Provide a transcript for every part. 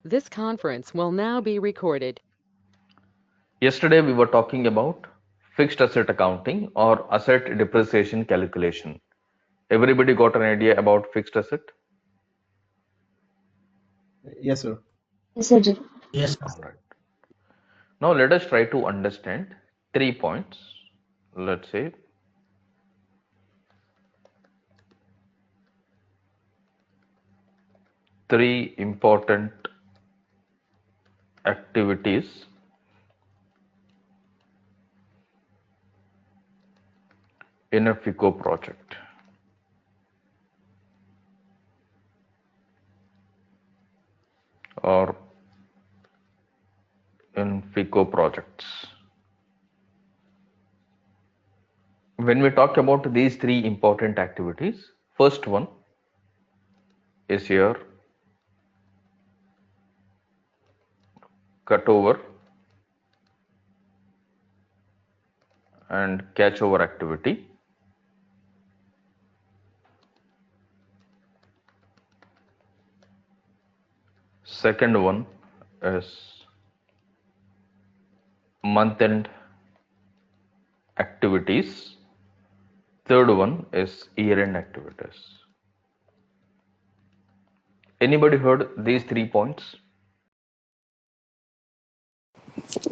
This conference will now be recorded. Yesterday we were talking about fixed asset accounting or asset depreciation calculation. Everybody got an idea about fixed asset? Yes, sir. Yes, Ajay. Yes, All right. Now let us try to understand 3 points. Let's say three important activities in a FICO project. Or in FICO projects. When we talk about these three important activities, first one is your cutover and catchover activity. Second one is month-end activities. Third one is year-end activities. Anybody heard these 3 points?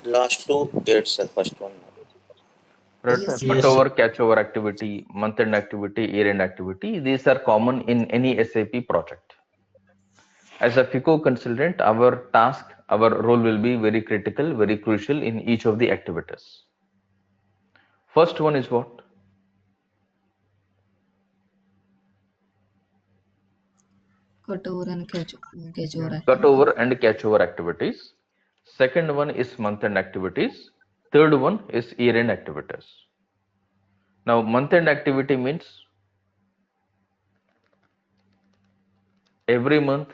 Last two gets the first one. Right? Yes, sir. yes, Cutover, catchover activity, month-end activity, year-end activity. These are common in any SAP project. As a FICO consultant, our task, our role will be very critical, very crucial in each of the activities. First one is what? Cut over and catch over. Cutover and catchover activities. Second one is month-end activities. Third one is year-end activities. Now, month-end activity means every month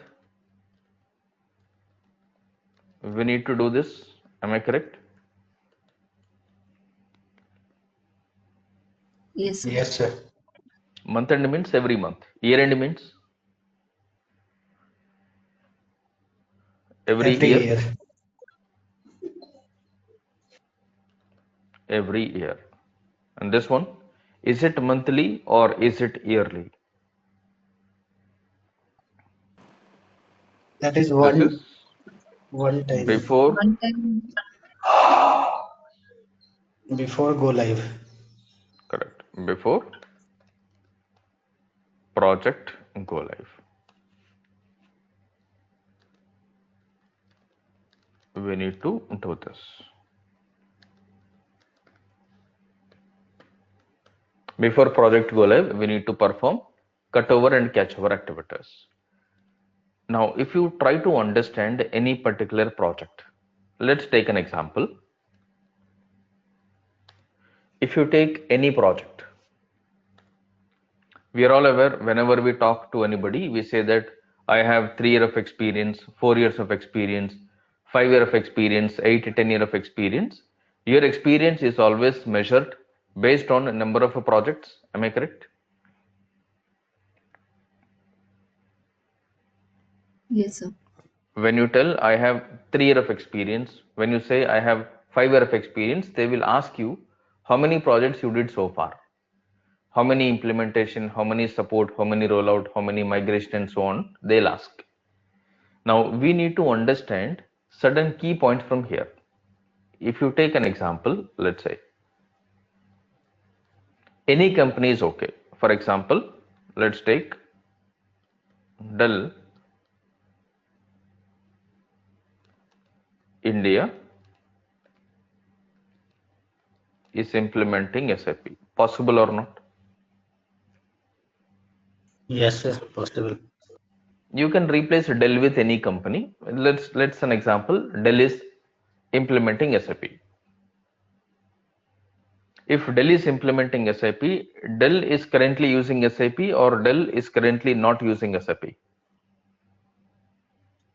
we need to do this. Am I correct? Yes, sir. yes, sir. Month-end means every month. Year-end means every Every year. year. Every year. And this one, is it monthly or is it yearly? That is This is one time before One time. before go live. correct before project go live. We need to do this. Before project go live, we need to perform cutover and catchover activities. Now, if you try to understand any particular project, let's take an example. If you take any project, we are all aware whenever we talk to anybody, we say that I have 3 years of experience, 4 years of experience, 5 years of experience, 8 to 10 years of experience. Your experience is always measured based on a number of projects. Am I correct? Yes, sir. When you tell I have 3 years of experience, when you say I have 5 years of experience, they will ask you how many projects you did so far, how many implementation, how many support, how many rollout, how many migration, and so on. They'll ask. Now we need to understand certain key points from here. If you take an example, let's say any company is okay. For example, let's take Dell India is implementing SAP. Possible or not? Yes, sir. Possible. You can replace Dell with any company. Let's an example. Dell is implementing SAP. If Dell is implementing SAP, Dell is currently using SAP or Dell is currently not using SAP.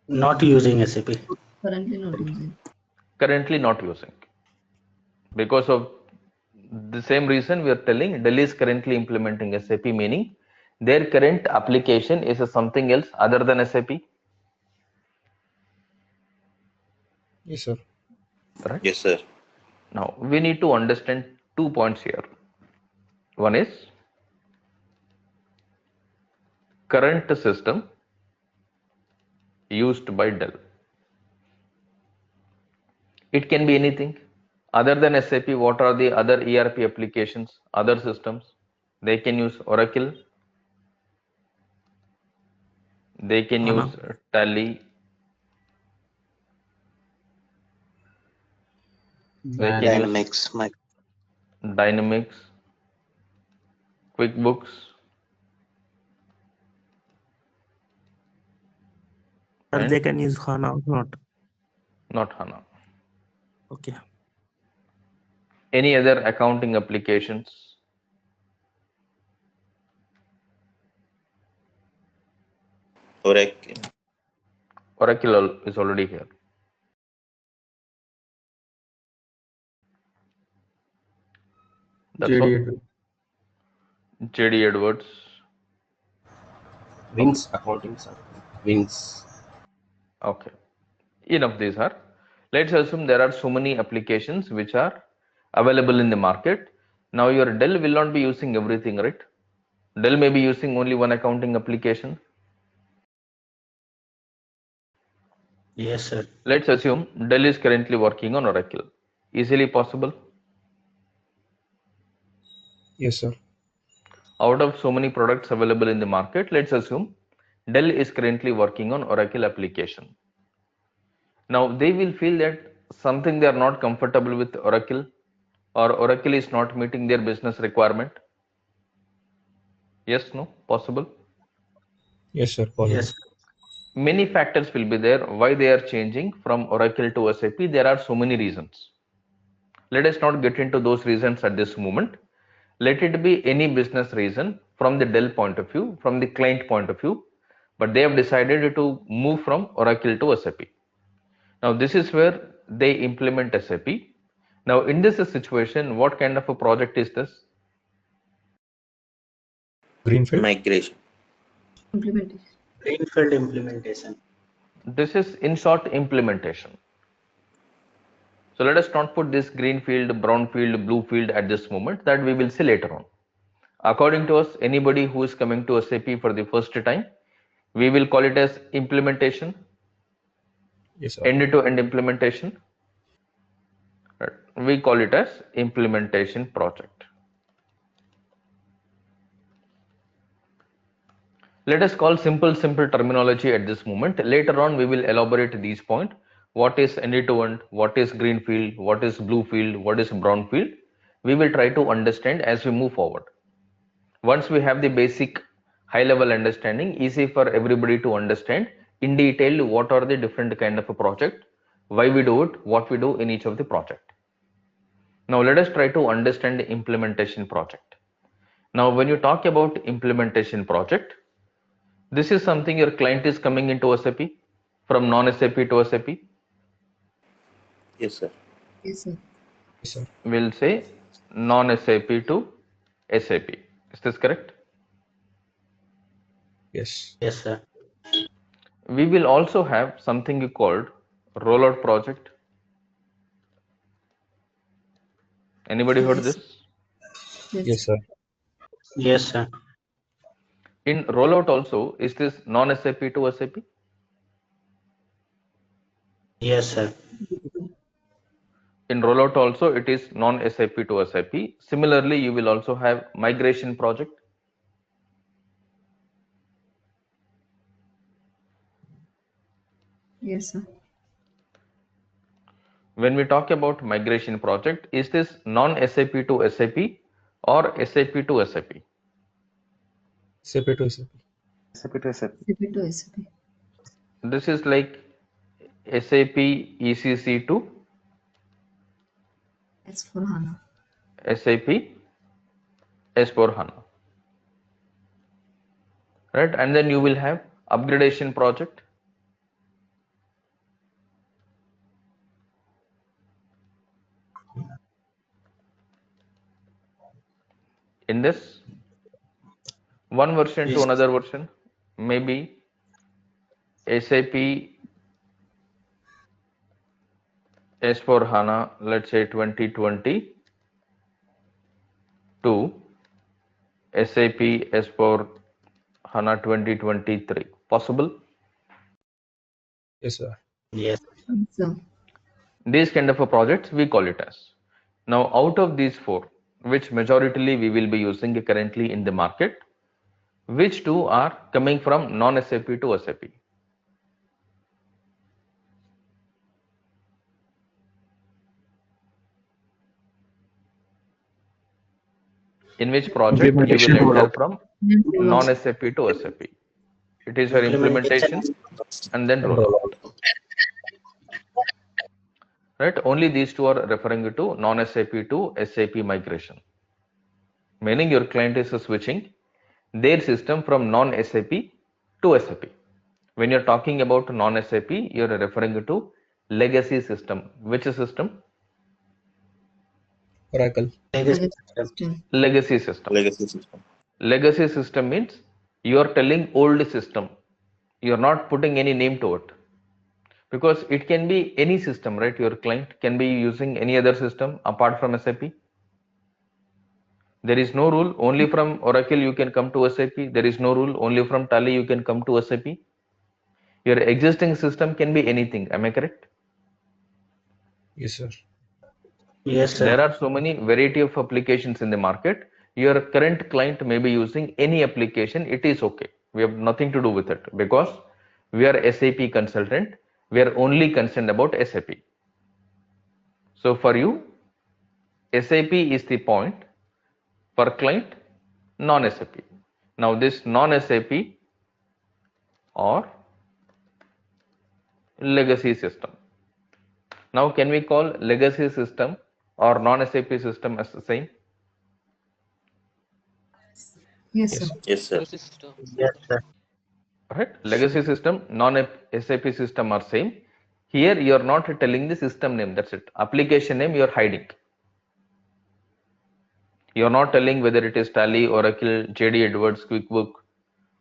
Not using SAP. Currently not using. Currently not using. Because of the same reason we are telling Dell is currently implementing SAP, meaning their current application is something else other than SAP. Yes, sir. Correct? Yes, sir. Now, we need to understand 2 points here. One is current system used by Dell. It can be anything. Other than SAP, what are the other ERP applications, other systems? They can use Oracle, they can use HANA. Tally, they can use Dynamics, my Dynamics, QuickBooks, Or they and can use HANA or not. not HANA. Okay. Any other accounting applications? Oracle. Oracle is already here. That's all. JD JD Edwards. Wins accounting, sir. Wins. Okay. Enough these are. Let's assume there are so many applications which are available in the market. Now your Dell will not be using everything, right? Dell may be using only one accounting application. Yes, sir. Let's assume Dell is currently working on Oracle. Easily possible. Yes, sir. Out of so many products available in the market, let's assume Dell is currently working on Oracle application. Now they will feel that something they are not comfortable with Oracle, or Oracle is not meeting their business requirement. Yes, no, possible. Yes, sir. Possible. Yes. Many factors will be there why they are changing from Oracle to SAP. There are so many reasons. Let us not get into those reasons at this moment. Let it be any business reason from the Dell point of view, from the client point of view, but they have decided to move from Oracle to SAP. Now this is where they implement SAP. Now in this situation, what kind of a project is this? Greenfield. Migration. Implementation. Greenfield implementation. This is in short implementation. So let us not put this green field, brown field, blue field at this moment, that we will see later on. According to us, anybody who is coming to SAP for the first time, we will call it as implementation, Yes, sir. end-to-end implementation. We call it as implementation project. Let us call simple terminology at this moment. Later on, we will elaborate these points. What is end-to-end? What is green field? What is blue field? What is brown field? We will try to understand as we move forward. Once we have the basic high-level understanding, easy for everybody to understand in detail what are the different kind of a project, why we do it, what we do in each of the project. Now let us try to understand the implementation project. Now when you talk about implementation project, this is something your client is coming into SAP from non-SAP to SAP. Yes, sir. Yes, sir. Yes, sir. We'll say non-SAP to SAP. Is this correct? Yes. Yes, sir. We will also have something called rollout project. Anybody heard Yes. this? Yes. Yes, sir. Yes, sir. In rollout also, is this non-SAP to SAP? Yes, sir. In rollout also, it is non-SAP to SAP. Similarly, you will also have migration project. Yes, sir. When we talk about migration project, is this non-SAP to SAP or SAP to SAP? SAP to SAP. SAP to SAP. SAP to SAP. This is like SAP ECC to S/4HANA. SAP S/4HANA, right? And then you will have upgradation project. In this, one version to Yes. another version, maybe SAP S4 HANA, let's say 2020 to SAP S4 HANA 2023. Possible? Yes, sir. Yes. Yes, sir. These kind of a projects we call it as. Now, out of these four, which majoritarily we will be using currently in the market, which two are coming from non-SAP to SAP? In which project you will Implementation enter rollout. from Rollout. non-SAP to SAP? It is your Implementation. implementation and then And rollout. rollout. Right? Only these two are referring to non-SAP to SAP migration. Meaning your client is switching their system from non-SAP to SAP. When you're talking about non-SAP, you're referring to legacy system. Which system? Oracle. Legacy Legacy system. system. Legacy system. Legacy system. Legacy system means you are telling old system. You're not putting any name to it. Because it can be any system, right? Your client can be using any other system apart from SAP. There is no rule only from Oracle you can come to SAP. There is no rule only from Tally you can come to SAP. Your existing system can be anything. Am I correct? Yes, sir. Yes, There sir. are so many variety of applications in the market. Your current client may be using any application. It is okay. We have nothing to do with it because we are SAP consultant. We are only concerned about SAP. So for you, SAP is the point. For client, non-SAP. Now this non-SAP or legacy system. Now can we call legacy system or non-SAP system as the same? Yes, Yes, sir. sir. Yes, sir. Legacy system. Yes, sir. Right? Legacy system, non-SAP system are same. Here you are not telling the system name. That's it. Application name you are hiding. You are not telling whether it is Tally, Oracle, JD Edwards, QuickBook,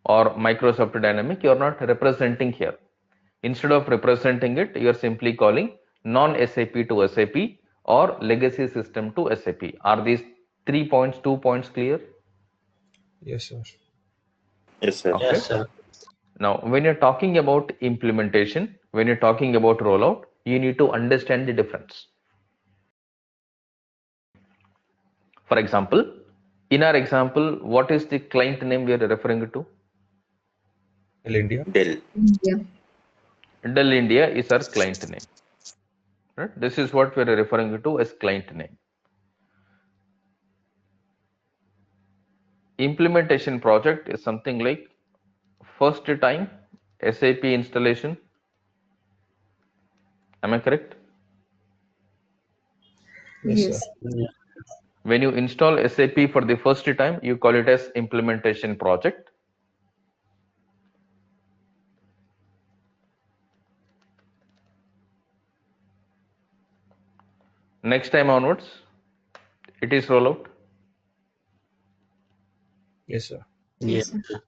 or Microsoft Dynamic. You are not representing here. Instead of representing it, you are simply calling non-SAP to SAP or legacy system to SAP. Are these 3 points, 2 points clear? Yes, sir. Yes, sir. Okay. Yes, sir. Now, when you're talking about implementation, when you're talking about rollout, you need to understand the difference. For example, in our example, what is the client name we are referring to? Tell India. Dell. Yeah. Dell India is our client name. Right? This is what we are referring to as client name. Implementation project is something like first time SAP installation. Am I correct? Yes, Yes. sir. Yeah. When you install SAP for the first time, you call it as implementation project. Next time onwards, it is rollout. Yes, sir. Yes, Yes, sir. sir.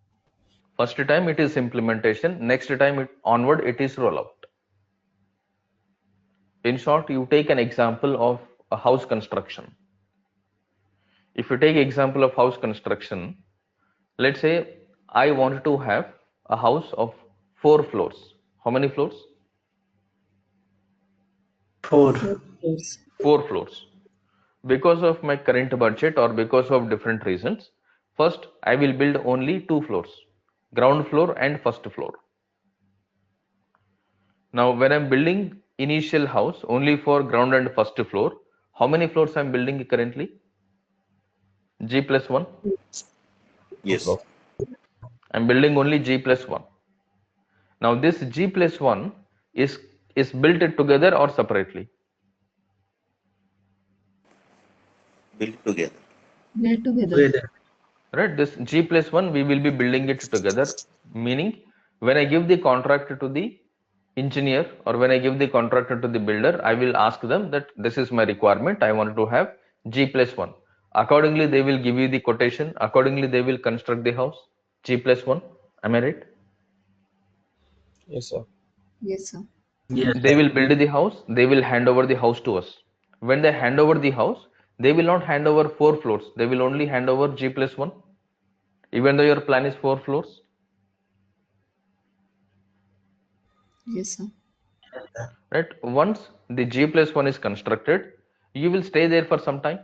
First time it is implementation. Next time onward, it is rollout. In short, you take an example of a house construction. If you take example of house construction, let's say I want to have a house of 4 floors. How many floors? 4. 4 floors. 4 floors. Because of my current budget or because of different reasons, first I will build only 2 floors, ground floor and first floor. Now when I'm building initial house only for ground and first floor, how many floors I'm building currently? G plus 1. Two Yes. floor. I'm building only G plus 1. Now this G plus 1 is built together or separately? Build together. Build together. Together. Right? This G plus 1 we will be building it together, meaning when I give the contract to the engineer or when I give the contract to the builder, I will ask them that this is my requirement. I want to have G plus 1. Accordingly, they will give you the quotation. Accordingly, they will construct the house G plus 1. Am I right? Yes, sir. Yes, sir. Yes, They will build the house, they will hand over the house to us. When they hand over the house, they will not hand over 4 floors, they will only hand over G+1, even though your plan is 4 floors. Yes, sir. Right? Once the G+1 is constructed, you will stay there for some time.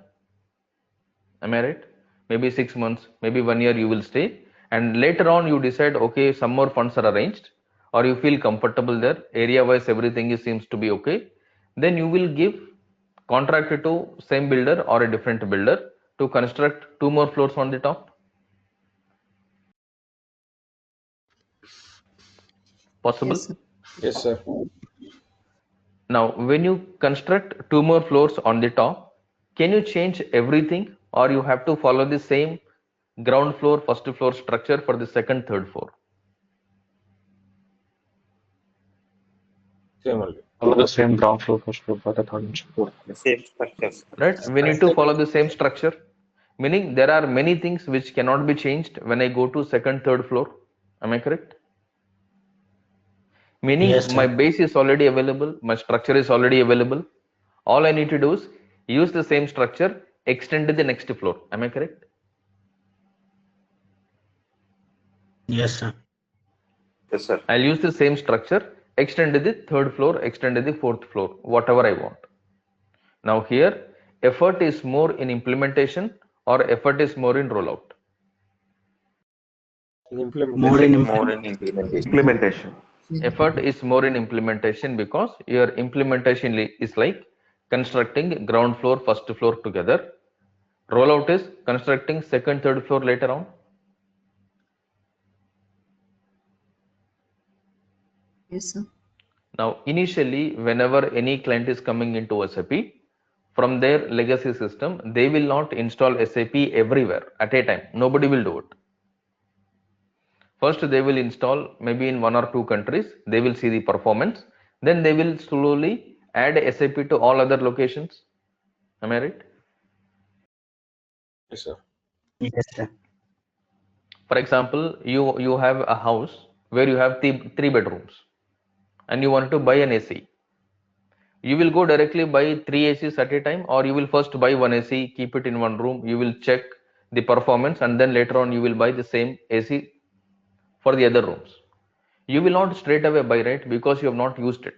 Am I right? Maybe 6 months, maybe 1 year you will stay, and later on you decide, okay, some more funds are arranged, or you feel comfortable there, area wise everything seems to be okay. Then you will give contract to same builder or a different builder to construct 2 more floors on the top. Possible? Yes, sir. Yes, sir. Now, when you construct 2 more floors on the top, can you change everything, or you have to follow the same ground floor, first floor structure for the second, third floor? Same only. follow the same ground floor, first floor for the third and fourth. The same structure. Right? We need to follow the same structure, meaning there are many things which cannot be changed when I go to second, third floor. Am I correct? Meaning Yes, my sir. base is already available, my structure is already available. All I need to do is use the same structure, extend to the next floor. Am I correct? Yes, sir. Yes, sir. I'll use the same structure, extend to the third floor, extend to the fourth floor, whatever I want. Now here, effort is more in implementation or effort is more in rollout? More Implementation. in More in implementation. Implementation. Effort is more in implementation because your implementation is like constructing ground floor, first floor together. Rollout is constructing second, third floor later on. Yes, sir. Now, initially, whenever any client is coming into SAP, from their legacy system, they will not install SAP everywhere at a time. Nobody will do it. First, they will install maybe in 1 or 2 countries. They will see the performance. Then they will slowly add SAP to all other locations. Am I right? Yes, sir. yes, sir. For example, you have a house where you have three bedrooms and you want to buy an AC. You will go directly buy 3 ACs at a time, or you will first buy one AC, keep it in one room, you will check the performance, and then later on you will buy the same AC for the other rooms. You will not straight away buy, right? Because you have not used it.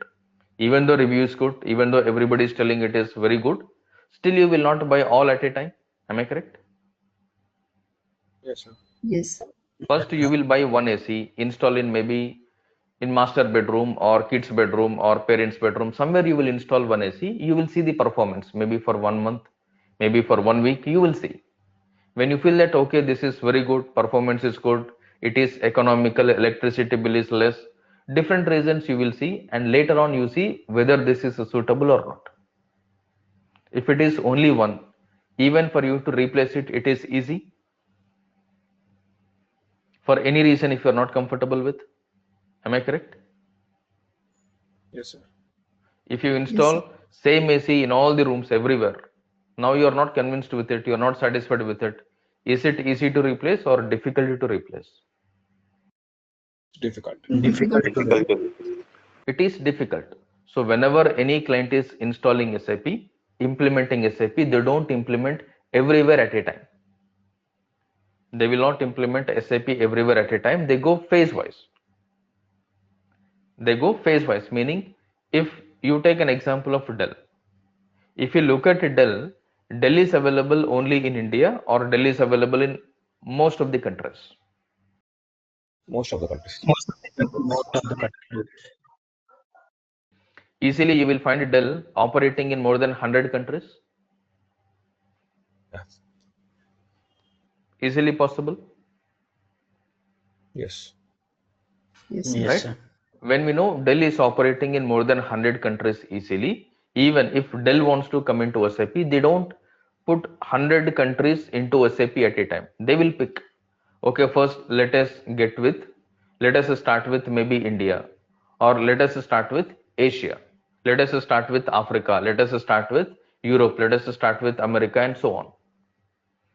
Even though review is good, even though everybody is telling it is very good, still you will not buy all at a time. Am I correct? Yes, sir. Yes. First you will buy one AC, install in maybe in master bedroom or kids bedroom or parents bedroom, somewhere you will install one AC. You will see the performance maybe for 1 month, maybe for 1 week. You will see, when you feel that okay, this is very good, performance is good, it is economical, electricity bill is less, different reasons you will see, and later on you see whether this is suitable or not. If it is only one, even for you to replace it, it is easy for any reason if you are not comfortable with. Am I correct? Yes, sir. If you Yes, sir. install same AC in all the rooms everywhere, now you are not convinced with it, you are not satisfied with it, is it easy to replace or difficult to replace? It's difficult. Difficult. Difficult to do. Difficult to replace. It is difficult. So whenever any client is installing SAP, implementing SAP, they don't implement everywhere at a time. They will not implement SAP everywhere at a time. They go phase wise. They go phase wise, meaning if you take an example of Dell, if you look at Dell, Dell is available only in India or Dell is available in most of the countries. Most of the countries. Most of the countries. Easily you will find Dell operating in more than 100 countries. Yes. Easily possible, Yes. Yes, sir. Yes, right? sir. When we know Dell is operating in more than 100 countries easily, even if Dell wants to come into SAP, they don't put 100 countries into SAP at a time. They will pick, okay, first let us start with maybe India, or let us start with Asia, let us start with Africa, let us start with Europe, let us start with America, and so on.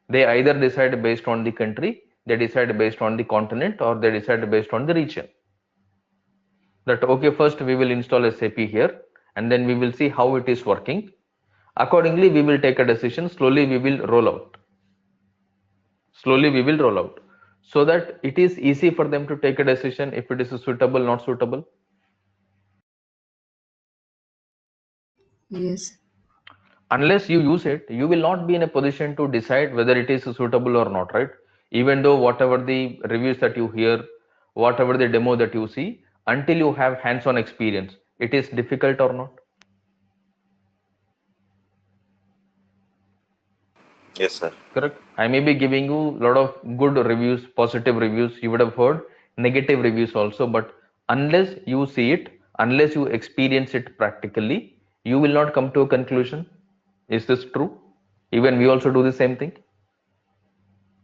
They either decide based on the country, they decide based on the continent, or they decide based on the region. that okay, first we will install SAP here and then we will see how it is working. Accordingly, we will take a decision. Slowly we will roll out. Slowly we will roll out so that it is easy for them to take a decision if it is suitable, not suitable. Yes. Unless you use it, you will not be in a position to decide whether it is suitable or not, right? Even though whatever the reviews that you hear, whatever the demo that you see, until you have hands-on experience, it is difficult or not. Yes, sir. Correct. I may be giving you a lot of good reviews, positive reviews. You would have heard negative reviews also, but unless you see it, unless you experience it practically, you will not come to a conclusion. Is this true? Even we also do the same thing.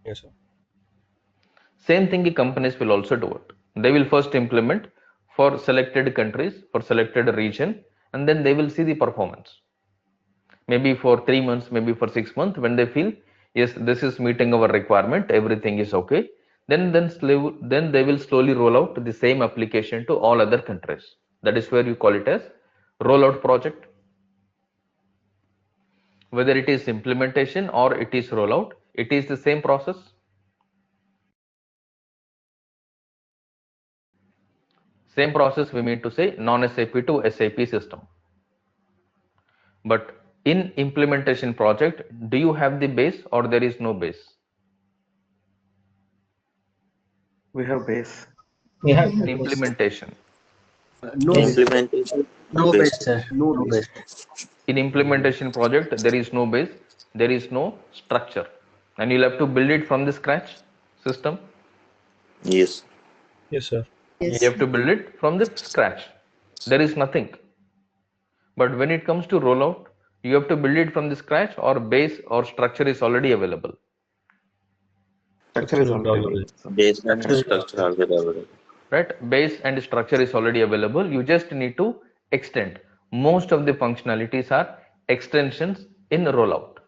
Yes, sir. Same thing the companies will also do it. They will first implement for selected countries, for selected region, and then they will see the performance. Maybe for 3 months, maybe for 6 months, when they feel yes, this is meeting our requirement, everything is okay, then they will slowly roll out the same application to all other countries. That is where you call it as rollout project. Whether it is implementation or it is rollout, it is the same process. Same process we mean to say non-SAP to SAP system. But in implementation project, do you have the base or there is no base? We have base. We have In Yeah. implementation. No Yes. base. Implementation, No base. base, sir. No No base. base. In implementation project, there is no base, there is no structure, and you'll have to build it from the scratch system. Yes. Yes, sir. You Yes. have to build it from the scratch. There is nothing. But when it comes to rollout, you have to build it from the scratch, or base or structure is already available. Structure is already available. Base and Structure is structure are available. Right? Base and structure is already available. You just need to extend. Most of the functionalities are extensions in rollout.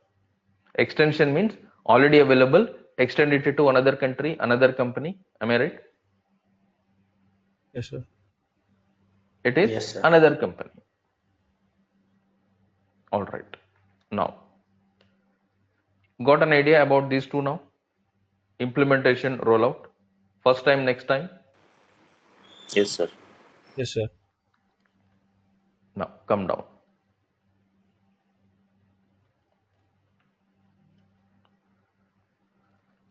Extension means already available, extend it to another country, another company. Am I right? Yes, sir. It is Yes, sir. another company. All right. Now, got an idea about these two now? Implementation, rollout. First time, next time. Yes, sir. Yes, sir. Now, come down.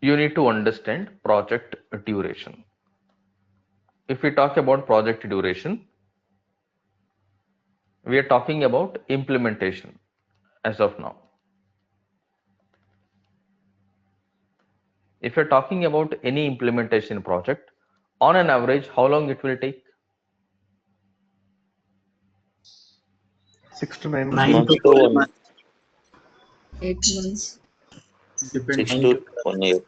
You need to understand project duration. If we talk about project duration, we are talking about implementation as of now. If you're talking about any implementation project, on an average, how long it will take? 6 to 9 months. 9 to Months to 12 1, months. 8 months. Depends. 6 9 to to 1 year.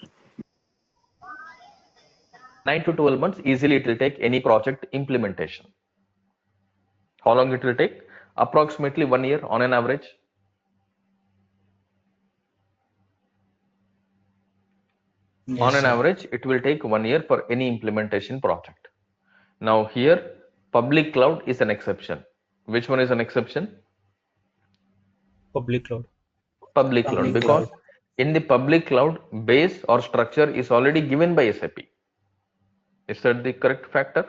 9 to 12 months, easily it will take any project implementation. How long it will take? Approximately 1 year on an average. Yes, On an sir. average, it will take 1 year for any implementation project. Now here, public cloud is an exception. Which one is an exception? Public cloud. Public cloud, Public because cloud. in the public cloud, base or structure is already given by SAP. Is that the correct factor?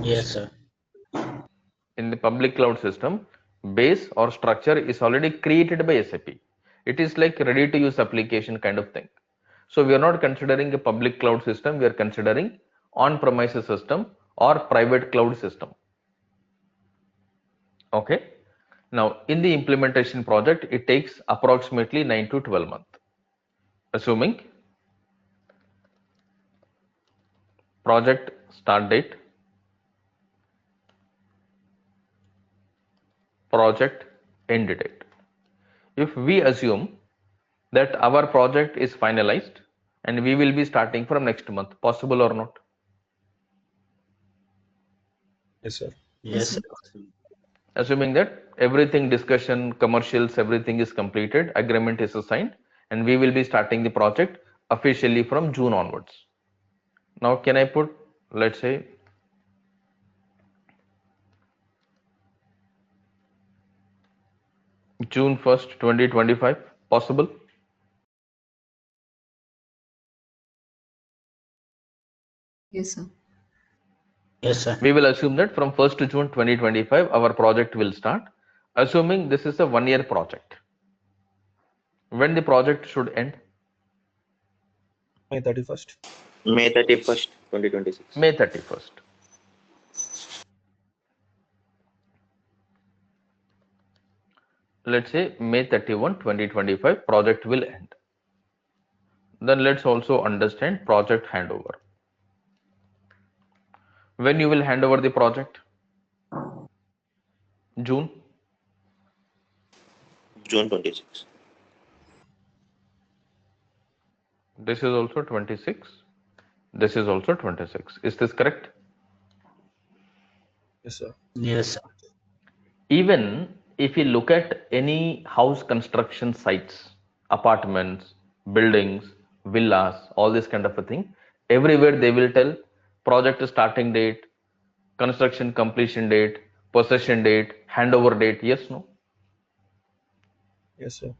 Yes, sir. In the public cloud system, base or structure is already created by SAP. It is like ready to use application kind of thing. So we are not considering a public cloud system, we are considering on-premises system or private cloud system. Okay. Now in the implementation project, it takes approximately 9 to 12 months. Assuming project start date, project end date. If we assume that our project is finalized and we will be starting from next month, possible or not? Yes, sir. Yes, Yes, sir. Assuming that everything, discussion, commercials, everything is completed, agreement is signed, and we will be starting the project officially from June onwards. Now, can I put let's say June 1st, 2025. Possible? Yes, sir. Yes, sir. We will assume that from 1st to June 2025, our project will start. Assuming this is a 1-year project. When the project should end? May 31st. May 31st, 2026. May 31st. Let's say May 31, 2025, project will end. Then let's also understand project handover. When you will hand over the project? June? June 26. This is also 26. This is also 26. Is this correct? Yes, sir. Yes, sir. Even if you look at any house construction sites, apartments, buildings, villas, all this kind of a thing, everywhere they will tell project starting date, construction completion date, possession date, handover date. Yes, no? Yes, sir.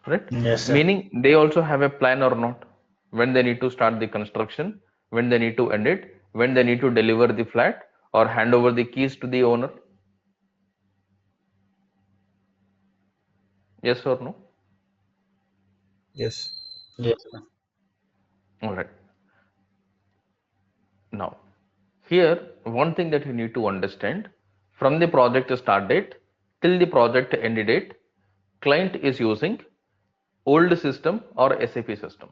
Right? Yes, sir. Meaning they also have a plan or not, when they need to start the construction, when they need to end it, when they need to deliver the flat or hand over the keys to the owner. Yes or no? Yes. Yes, sir. All right. Now, here one thing that you need to understand, from the project start date till the project end date, client is using old system or SAP system.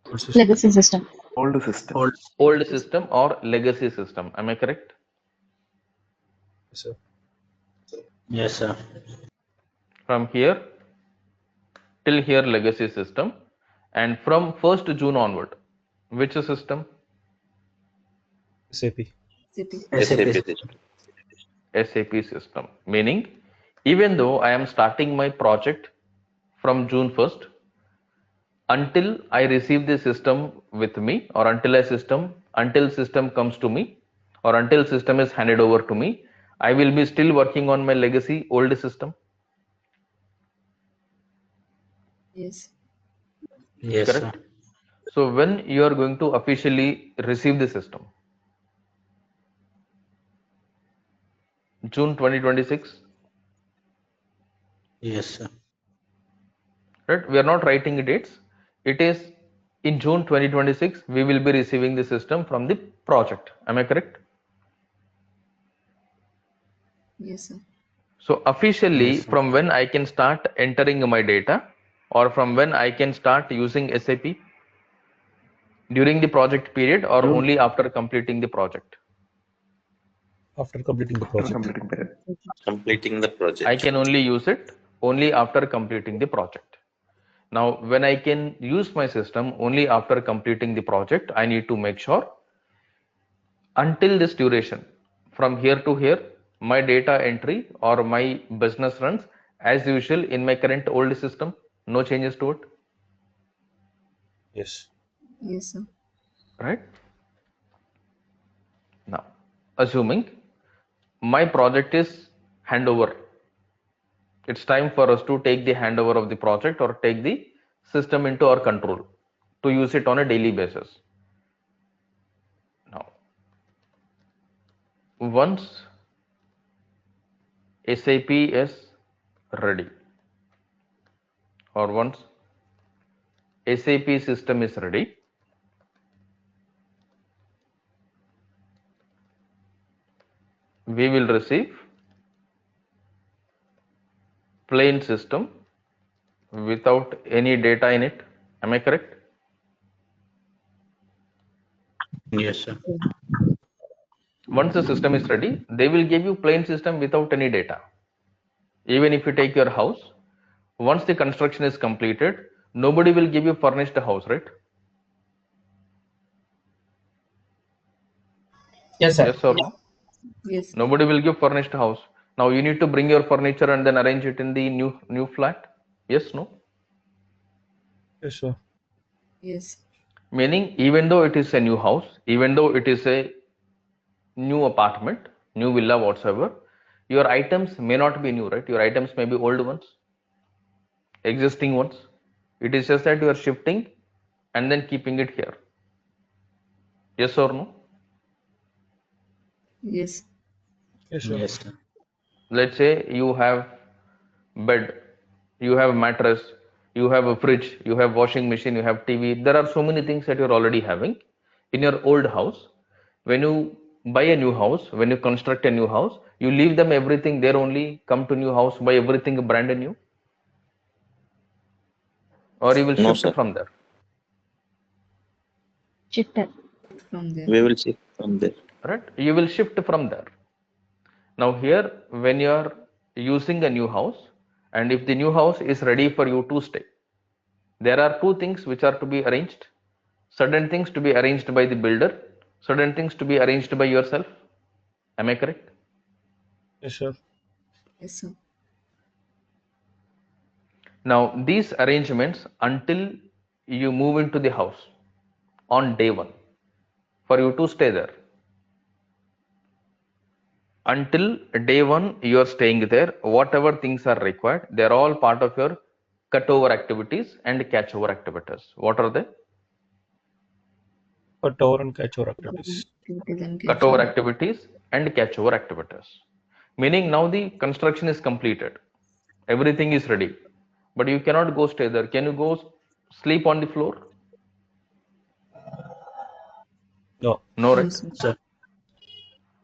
Old system. Legacy system. Old system. Old. Old system or legacy system. Am I correct? Yes, sir. Yes, sir. From here till here legacy system, and from 1st June onward, which system? SAP. CP. SAP SAP. system. SAP system. Meaning, even though I am starting my project from June 1st, until I receive the system with me, or until system comes to me, or until system is handed over to me, I will be still working on my legacy old system. Yes. Yes, sir. Correct? So when you are going to officially receive the system? June 2026. Yes, sir. Right? We are not writing dates. It is in June 2026 we will be receiving the system from the project. Am I correct? Yes, sir. So officially, Yes, sir. from when I can start entering my data, or from when I can start using SAP? During the project period or June. only after completing the project? After completing the After project. completing period. Completing the I project. can only use it only after completing the project. Now, when I can use my system only after completing the project, I need to make sure until this duration, from here to here, my data entry or my business runs as usual in my current old system. No changes to it, Yes. Yes, sir. right? Now, assuming my project is handover, it's time for us to take the handover of the project or take the system into our control to use it on a daily basis. Now, once SAP is ready, or once SAP system is ready, we will receive plain system without any data in it. Am I correct? Yes, sir. Once the system is ready, they will give you plain system without any data. Even if you take your house, once the construction is completed, nobody will give you furnished house, right? Yes, sir. Yes or Yes. no? Yes. Nobody will give furnished house. Now you need to bring your furniture and then arrange it in the new flat. Yes, no? Yes, sir. Yes. Meaning, even though it is a new house, even though it is a new apartment, new villa, whatsoever, your items may not be new, right? Your items may be old ones, existing ones. It is just that you are shifting and then keeping it here. Yes or no? Yes. Yes, sir. Yes, sir. Let's say you have bed, you have mattress, you have a fridge, you have washing machine, you have TV. There are so many things that you're already having in your old house. When you buy a new house, when you construct a new house, you leave them everything there only, come to new house, buy everything brand new, or you will No, shift sir. from there, Shifted. From there. We will see from there. right? You will shift from there. Now here, when you are using a new house, and if the new house is ready for you to stay, there are two things which are to be arranged. Certain things to be arranged by the builder, certain things to be arranged by yourself. Am I correct? Yes, sir. Yes, sir. Now, these arrangements until you move into the house on day one for you to stay there. Until day one, you are staying there. Whatever things are required, they are all part of your cutover activities and catchover activities. What are they? Cut over and catch over activities. Activities and Cutover catch-up. activities and catchover activities. Meaning now the construction is completed. Everything is ready. But you cannot go stay there. Can you go sleep on the floor? No. No, No, right? sir. Sir.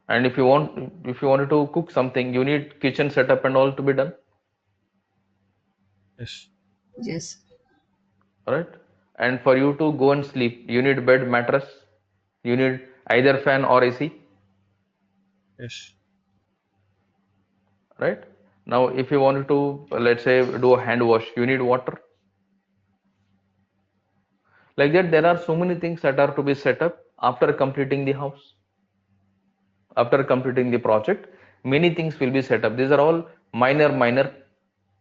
And if you wanted to cook something, you need kitchen setup and all to be done, Yes. Yes. right? And for you to go and sleep, you need bed, mattress, you need either fan or AC, Yes. right? Now, if you wanted to, let's say, do a hand wash, you need water. Like that, there are so many things that are to be set up after completing the house. After completing the project, many things will be set up. These are all minor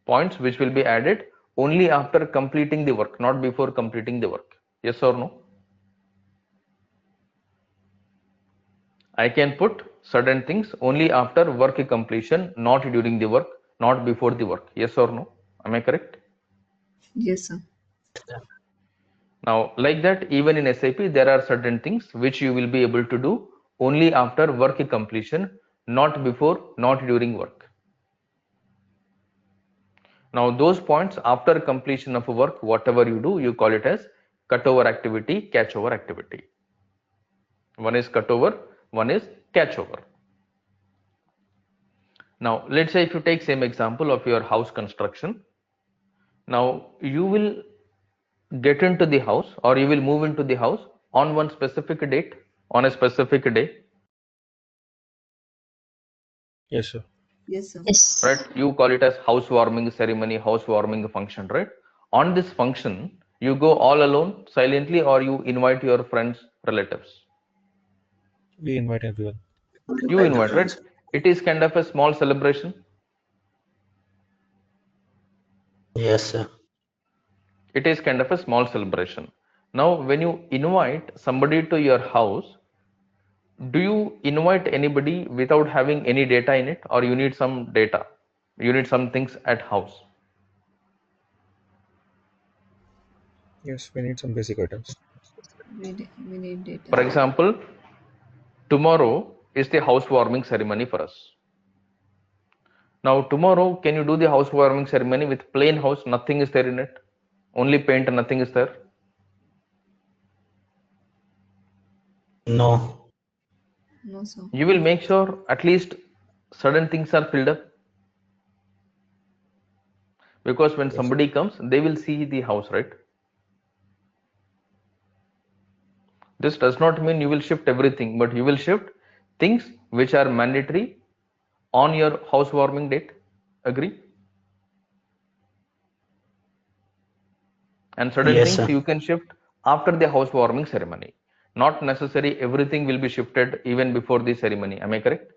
points which will be added only after completing the work, not before completing the work. Yes or no? I can put certain things only after work completion, not during the work, not before the work. Yes or no? Am I correct? Yes, sir. Now, like that, even in SAP, there are certain things which you will be able to do only after work completion, not before, not during work. Now, those points after completion of work, whatever you do, you call it as cutover activity, catchover activity. One is cutover, one is catchover. Now, let's say if you take same example of your house construction. Now, you will get into the house or you will move into the house on one specific date, on a specific day, Yes, sir. Yes, sir. Yes. right? You call it as housewarming ceremony, housewarming function, right? On this function, you go all alone silently or you invite your friends, relatives. We invite everyone. You invite, right? It is kind of a small celebration. Yes, sir. It is kind of a small celebration. Now, when you invite somebody to your house, do you invite anybody without having any data in it, or you need some data? You need some things at house. Yes, we need some basic items. We need data. For example, tomorrow is the housewarming ceremony for us. Now, tomorrow, can you do the housewarming ceremony with plain house? Nothing is there in it. Only paint, nothing is there. No. No, sir. You will make sure at least certain things are filled up, because when Yes, sir. somebody comes, they will see the house, right? This does not mean you will shift everything, but you will shift things which are mandatory on your housewarming date. Agree? And certain Yes, things sir. you can shift after the housewarming ceremony. Not necessary everything will be shifted even before the ceremony. Am I correct?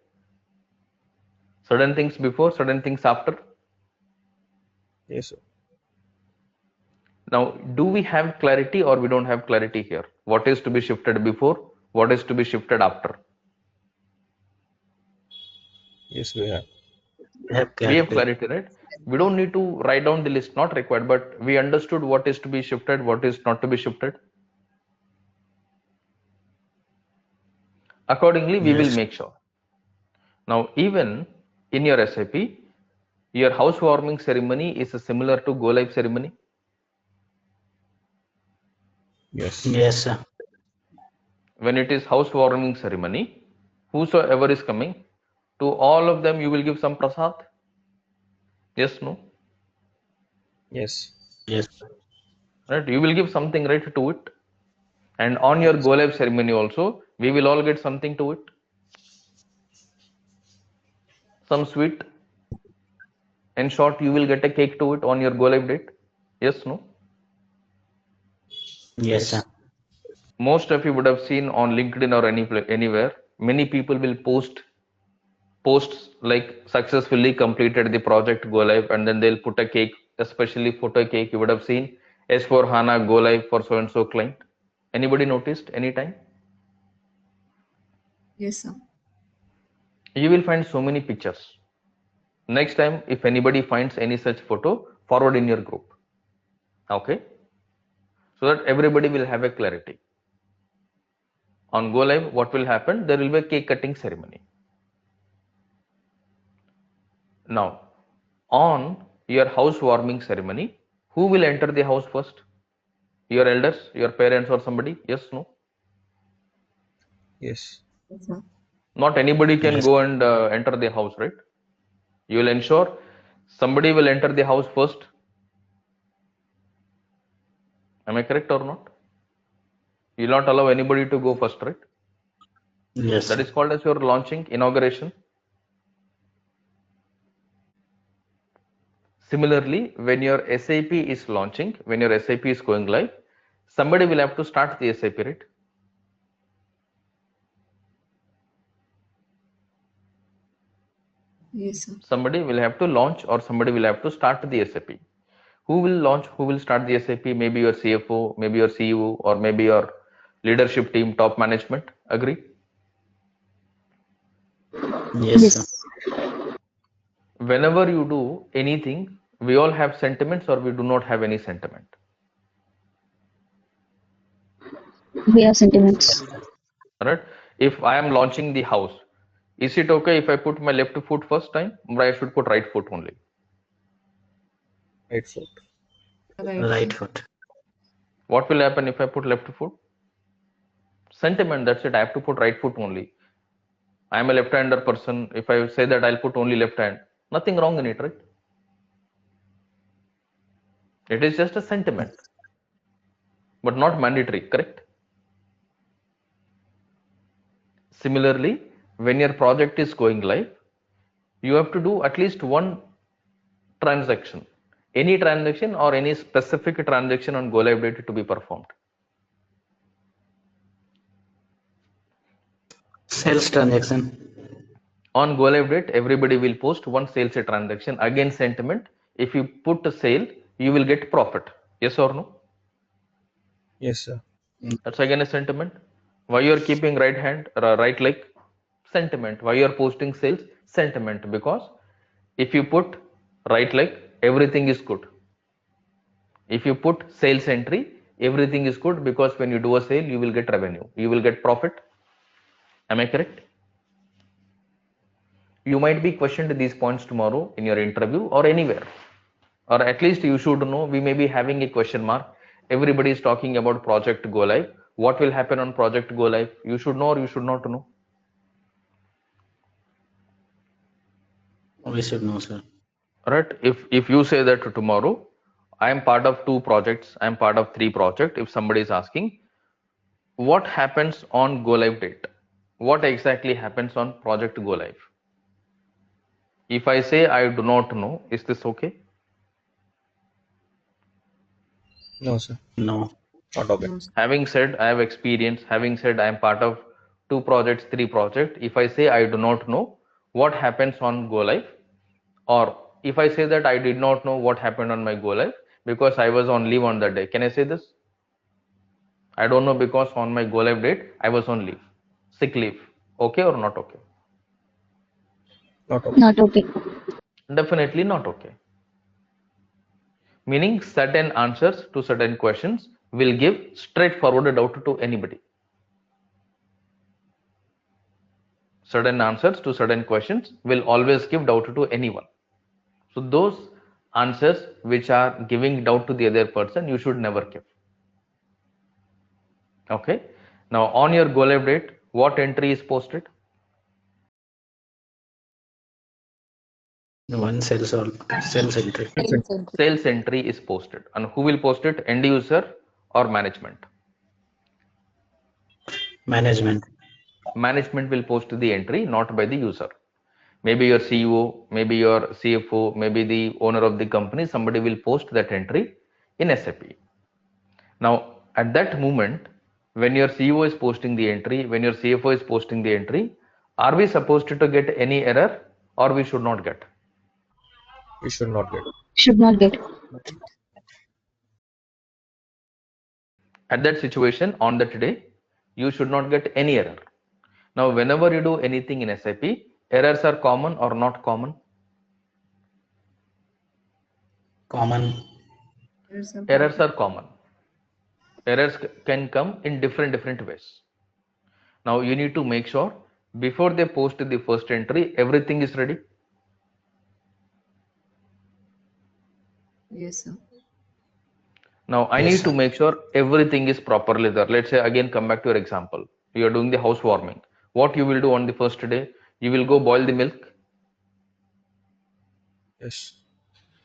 Certain things before, certain things after. Yes, sir. Now, do we have clarity or we don't have clarity here? What is to be shifted before? What is to be shifted after? Yes, we have. We have We have clarity. clarity, right? We don't need to write down the list, not required, but we understood what is to be shifted, what is not to be shifted. Accordingly, we will Yes. make sure. Now, even in your SAP, your housewarming ceremony is similar to go live ceremony. Yes. Yes, sir. When it is housewarming ceremony, whosoever is coming, to all of them you will give some prasad. Yes, no? Yes. Yes. Right? You will give something, right, to it. And on your Yes. go live ceremony also, we will all get something to it. Some sweet. In short, you will get a cake to it on your go live date. Yes, no? Yes, sir. Yes. Most of you would have seen on LinkedIn or anywhere, many people will posts like successfully completed the project go live, and then they'll put a cake, especially photo cake. You would have seen S4 HANA go live for so and so client. Anybody noticed anytime? Yes, sir. You will find so many pictures. Next time, if anybody finds any such photo, forward in your group. Okay? So that everybody will have a clarity. On go live, what will happen? There will be a cake cutting ceremony. Now, on your housewarming ceremony, who will enter the house first? Your elders, your parents, or somebody? Yes, no? Yes. Yes, sir. Not anybody can Yes. go and enter the house, right? You will ensure somebody will enter the house first. Am I correct or not? You will not allow anybody to go first, right? Yes, That sir. is called as your launching, inauguration. Similarly, when your SAP is launching, when your SAP is going live, somebody will have to start the SAP, right? Yes, sir. Somebody will have to launch or somebody will have to start the SAP. Who will launch? Who will start the SAP? Maybe your CFO, maybe your CEO, or maybe your leadership team, top management. Agree? Yes, sir. Yes. Whenever you do anything, we all have sentiments or we do not have any sentiment. We have sentiments. Right? If I am launching the house, is it okay if I put my left foot first time, or I should put right foot only? Right foot. Right, Right sir. foot. What will happen if I put left foot? Sentiment, that's it. I have to put right foot only. I am a left-hander person. If I say that I'll put only left hand, nothing wrong in it, right? It is just a sentiment, but not mandatory, correct? Similarly, when your project is going live, you have to do at least one transaction, any transaction or any specific transaction on go live date to be performed. Sales transaction. On go live date, everybody will post one sales transaction. Again, sentiment. If you put a sale, you will get profit. Yes or no? Yes, sir. That's again a sentiment. Why you are keeping right hand, right leg? Sentiment. Why you are posting sales? Sentiment. Because if you put right leg, everything is good. If you put sales entry, everything is good, because when you do a sale, you will get revenue. You will get profit. Am I correct? You might be questioned these points tomorrow in your interview or anywhere. Or at least you should know, we may be having a question mark. Everybody is talking about project go live. What will happen on project go live? You should know or you should not know. We should know, sir. Right? If you say that tomorrow, I am part of 2 projects, I am part of 3 projects. If somebody is asking, what happens on go live date? What exactly happens on project go live? If I say I do not know, is this okay? No, sir. No. Not okay. No, sir. Having said I have experience, having said I am part of 2 projects, 3 projects, if I say I do not know what happens on go live, or if I say that I did not know what happened on my go live, because I was on leave on that day. Can I say this? I don't know because on my go live date I was on leave, sick leave. Okay or not okay? Not okay. Not okay. Definitely not okay. Meaning certain answers to certain questions will give straightforward doubt to anybody. Certain answers to certain questions will always give doubt to anyone. So those answers which are giving doubt to the other person, you should never give. Okay. Now on your go live date, what entry is posted? One sales entry. Sales entry is posted. And who will post it? End user or management? Management. Management will post the entry, not by the user. Maybe your CEO, maybe your CFO, maybe the owner of the company, somebody will post that entry in SAP. Now, at that moment, when your CEO is posting the entry, when your CFO is posting the entry, are we supposed to get any error or we should not get? We should not get. Should not get. At that situation, on that day, you should not get any error. Now, whenever you do anything in SAP, errors are common or not common? Common. Errors are common. Errors can come in different ways. Now you need to make sure before they post the first entry, everything is ready. Yes, sir. Now I Yes, need to sir. make sure everything is properly there. Let's say again, come back to your example. You are doing the housewarming. What you will do on the first day? You will go boil the milk. Yes.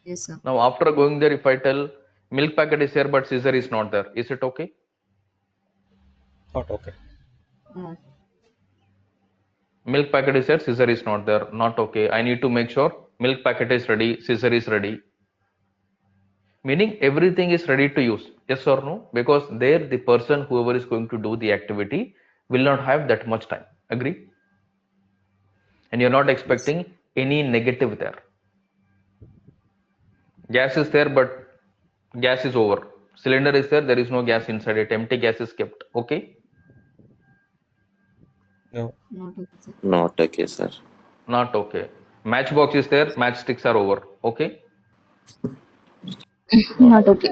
Yes, sir. Now after going there, if I tell milk packet is here but scissor is not there, is it okay? Not okay. No. Milk packet is here, scissor is not there, not okay. I need to make sure milk packet is ready, scissor is ready. Meaning everything is ready to use, yes or no? Because there the person, whoever is going to do the activity, will not have that much time. Agree? And you're not expecting any negative there. Gas is there but gas is over. Cylinder is there is no gas inside it, empty gas is kept. Okay? No. Not okay, sir. Not okay, sir. Not okay. Matchbox is there, matchsticks are over. Okay? Not okay.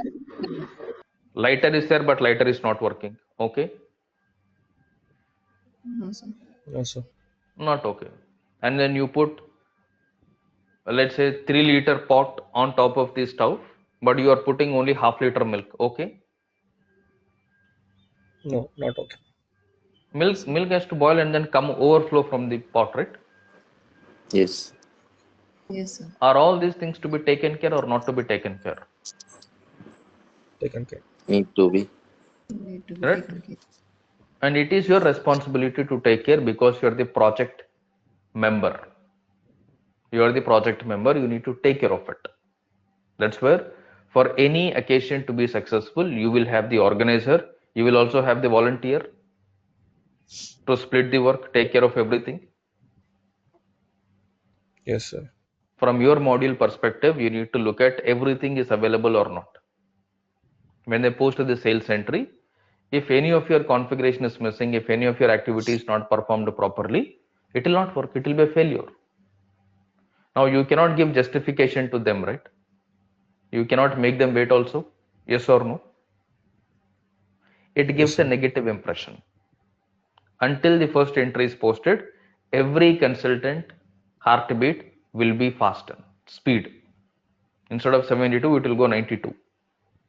Lighter is there but lighter is not working. Okay? No, sir. No, sir. Not okay. And then you put, let's say, 3-liter pot on top of the stove, but you are putting only half-liter milk. Okay? No, not okay. Milk has to boil and then come overflow from the pot, right? Yes. Yes, sir. Are all these things to be taken care or not to be taken care? Taken care. Need to be. Need to be Correct? taken care. And it is your responsibility to take care because you are the project member. You are the project member, you need to take care of it. That's where for any occasion to be successful, you will have the organizer, you will also have the volunteer to split the work, take care of everything. Yes, sir. From your module perspective, you need to look at everything is available or not. When they post the sales entry, if any of your configuration is missing, if any of your activity is not performed properly, it will not work, it will be a failure. Now you cannot give justification to them, right? You cannot make them wait also, yes or no? It Yes, gives a sir. negative impression. Until the first entry is posted, every consultant heartbeat will be faster, speed. Instead of 72, it will go 92.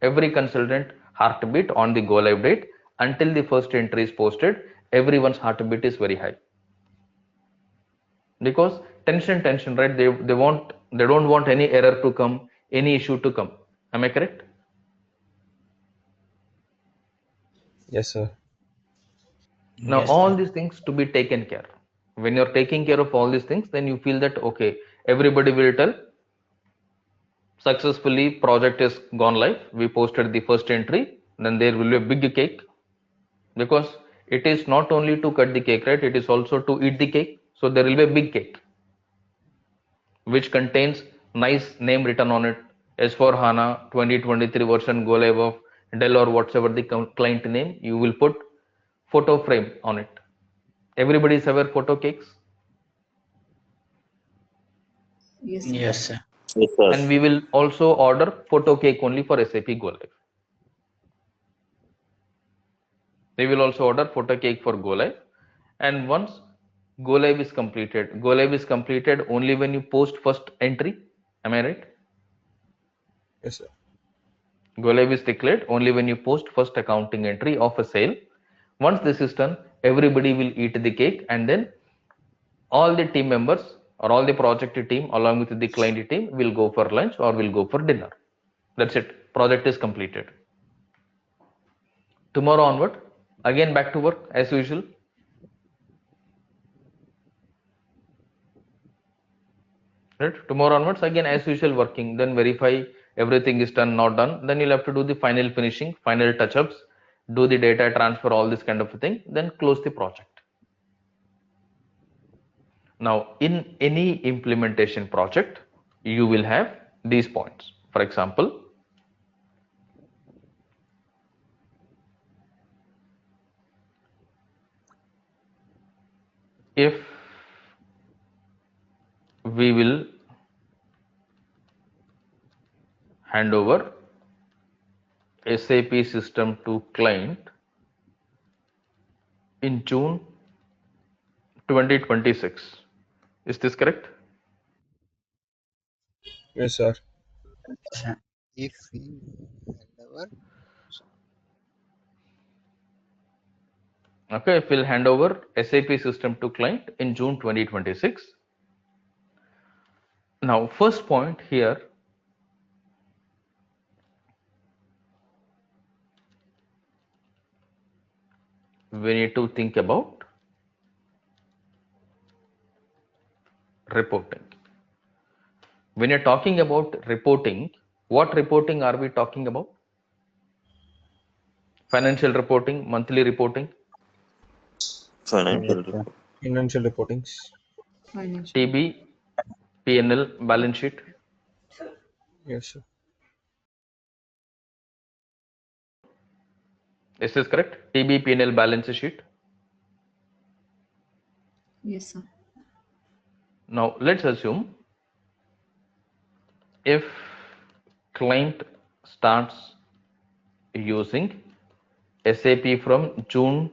Every consultant heartbeat on the go live date, until the first entry is posted, everyone's heartbeat is very high. Because tension, right? They don't want any error to come, any issue to come. Am I correct? Yes, sir. Now Yes, all sir. these things to be taken care. When you're taking care of all these things, then you feel that okay, everybody will tell successfully project is gone live. We posted the first entry, then there will be a big cake, because it is not only to cut the cake, right? It is also to eat the cake. So there will be a big cake which contains nice name written on it, S4 HANA 2023 version go live of Dell or whatever the client name, you will put photo frame on it. Everybody is aware photo cakes? Yes, sir. Yes, sir. Yes, sir. And we will also order photo cake only for SAP go live. We will also order photo cake for go live. And once go live is completed only when you post first entry. Am I right? Yes, sir. Go live is declared only when you post first accounting entry of a sale. Once this is done, everybody will eat the cake, and then all the team members or all the project team along with the client team will go for lunch or will go for dinner. That's it. Project is completed. Tomorrow onward, again back to work as usual. Right? Tomorrow onwards, again as usual working. Then verify everything is done, not done. Then you'll have to do the final finishing, final touch-ups, do the data transfer, all this kind of a thing. Then close the project. Now, in any implementation project, you will have these points. For example, if we will hand over SAP system to client in June 2026. Is this correct? Yes, sir. Sir. If we hand over, Okay, if we'll hand over SAP system to client in June 2026. Now, first point here, we need to think about reporting. When you're talking about reporting, what reporting are we talking about? Financial reporting, monthly reporting, Financial Yes, sir. report. Financial reportings. Financial. TB, P&L, balance sheet. Yes, sir. Is this correct? TB, P&L, balance sheet. Yes, sir. Now, let's assume if client starts using SAP from June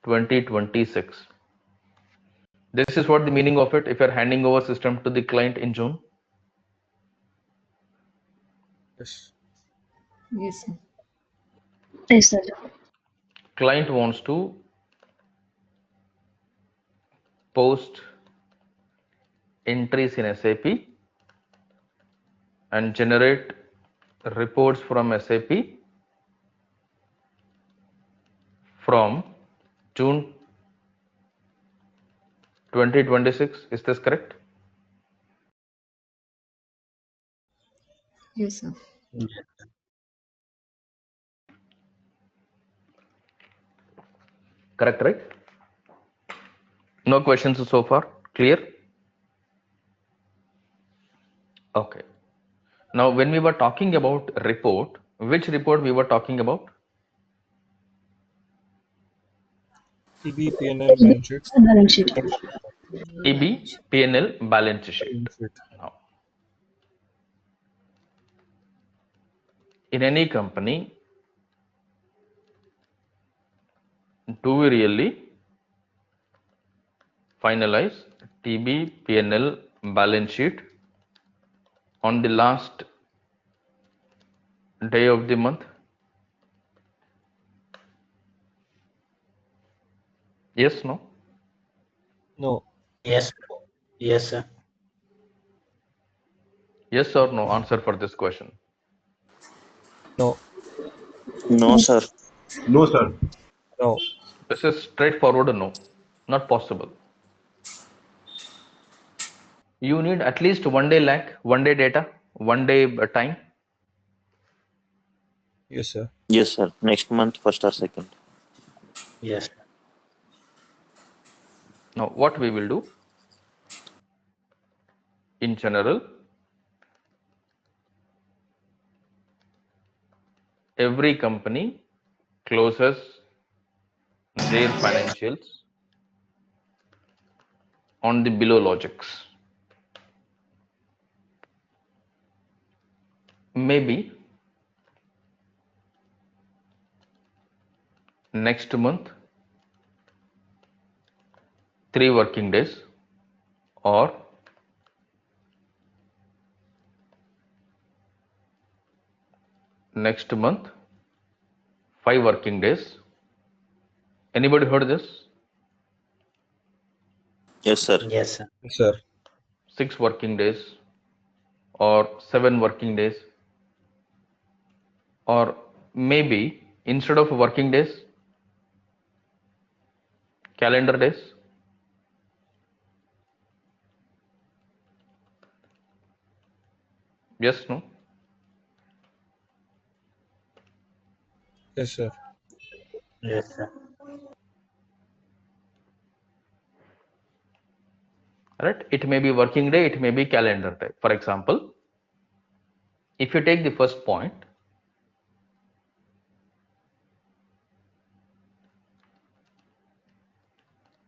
2026. This is what the meaning of it if you're handing over system to the client in June. Yes. Yes, sir. Yes, sir. Client wants to post entries in SAP and generate reports from SAP from June 2026. Is this correct? Yes, sir. Correct, right? No questions so far. Clear? Okay. Now, when we were talking about report, which report we were talking about? TB, PNL, balance sheet. Balance sheet. TB, P&L, balance sheet. Balance sheet. Now, in any company, do we really finalize TB, P&L, balance sheet on the last day of the month? Yes, no? No. Yes. Yes, sir. Yes or no? Answer for this question. No. No, sir. No, sir. No. This is straightforward no. Not possible. You need at least 1 day lag, 1 day data, 1 day time. Yes, sir. Yes, sir. Next month, first or second. Yes. Now, what we will do in general, every company closes their financials on the below logics. Maybe next month, 3 working days, or next month, 5 working days. Anybody heard this? Yes, sir. Yes, sir. Yes, sir. 6 working days or 7 working days, or maybe instead of working days, calendar days. Yes, no? Yes, sir. Yes, sir. Right? It may be working day, it may be calendar day. For example, if you take the first point,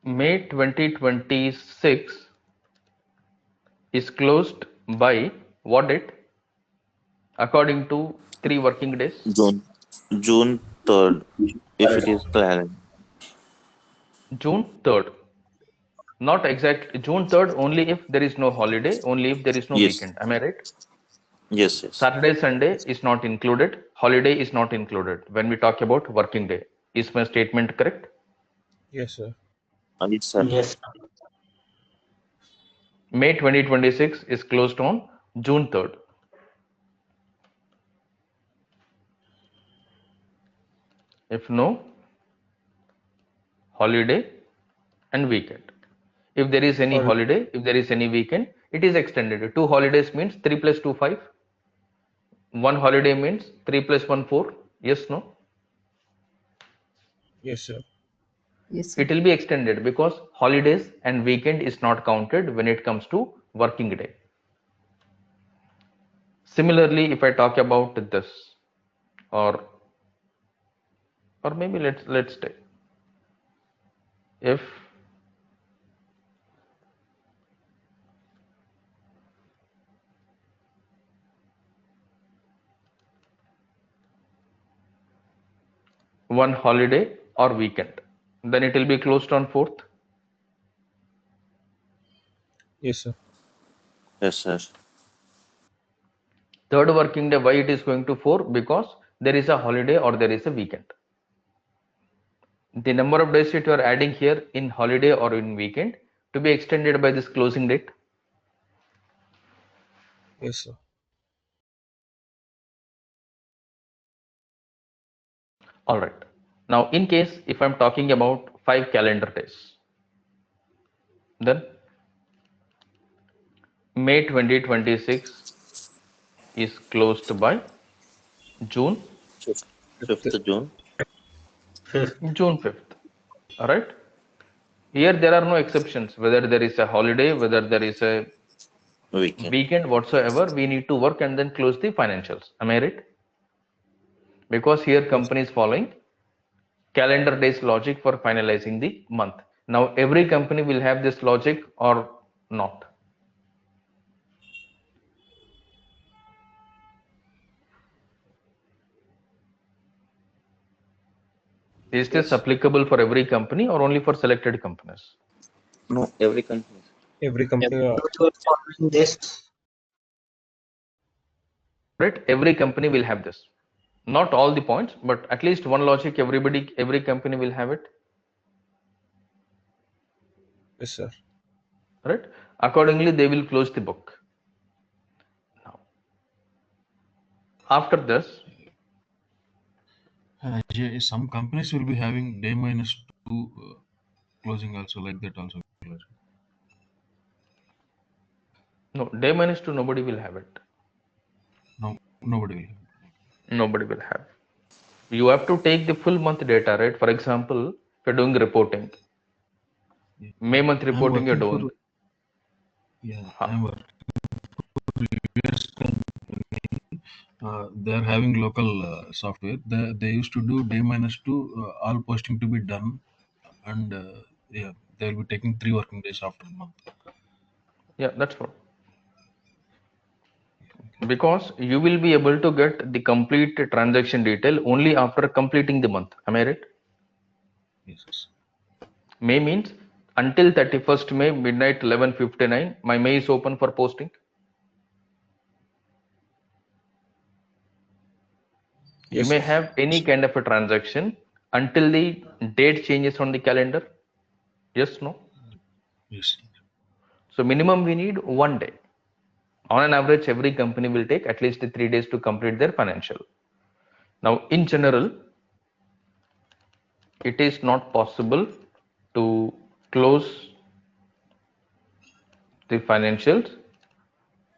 May 2026 is closed by what date? According to 3 working days. June 3rd, if it is calendar. June 3rd. Not exact June 3rd, only if there is no holiday, only if there is no Yes. weekend. Am I right? Yes, yes. Saturday, Sunday is not included. Holiday is not included when we talk about working day. Is my statement correct? Yes, sir. Yes, sir. Yes, sir. May 2026 is closed on June 3rd. If no, holiday and weekend. If there is any Or holiday, if there is any weekend, it is extended. 2 holidays means 3 plus 2, 5. 1 holiday means 3 plus 1, 4. Yes, no? yes, sir. Yes, sir. It will be extended because holidays and weekend is not counted when it comes to working day. Similarly, if I talk about this, or maybe let's take, if one holiday or weekend, then it will be closed on 4th. Yes, sir. Yes, sir. Third working day, why it is going to 4? Because there is a holiday or there is a weekend. The number of days that you are adding here in holiday or in weekend to be extended by this closing date. Yes, sir. All right. Now, in case if I'm talking about 5 calendar days, then May 2026 is closed by June 5th June. 5th. June 5th. All right. Here there are no exceptions. Whether there is a holiday, whether there is a Weekend. weekend, whatsoever, we need to work and then close the financials. Am I right? Because here Yes. company is following calendar days logic for finalizing the month. Now every company will have this logic or not. Is this Yes. applicable for every company or only for selected companies? No, every company. Every company. Those who are following this, Right? Every company will have this. Not all the points, but at least one logic every company will have it. Yes, sir. Right? Accordingly, they will close the book. Now, after this, Some companies will be having day minus 2 closing also like that also. no, day minus 2, nobody will have it. No, nobody will. Nobody will have. You have to take the full month data, right? For example, if you're doing reporting, Yeah. May month I'm reporting you're working doing. for, yeah, Huh. I'm working for US company. they are having local software. They used to do day minus two, all posting to be done, and yeah, they will be taking 3 working days after a month. Yeah, that's true. Because you will be able to get the complete transaction detail only after completing the month. Am I right? Yes, yes. May means until 31st May midnight 11:59, my May is open for posting. You Yes, may sir. have any kind of a transaction until the date changes on the calendar. Yes, no? Yes. So minimum we need 1 day. On an average, every company will take at least 3 days to complete their financial. Now, in general, it is not possible to close the financials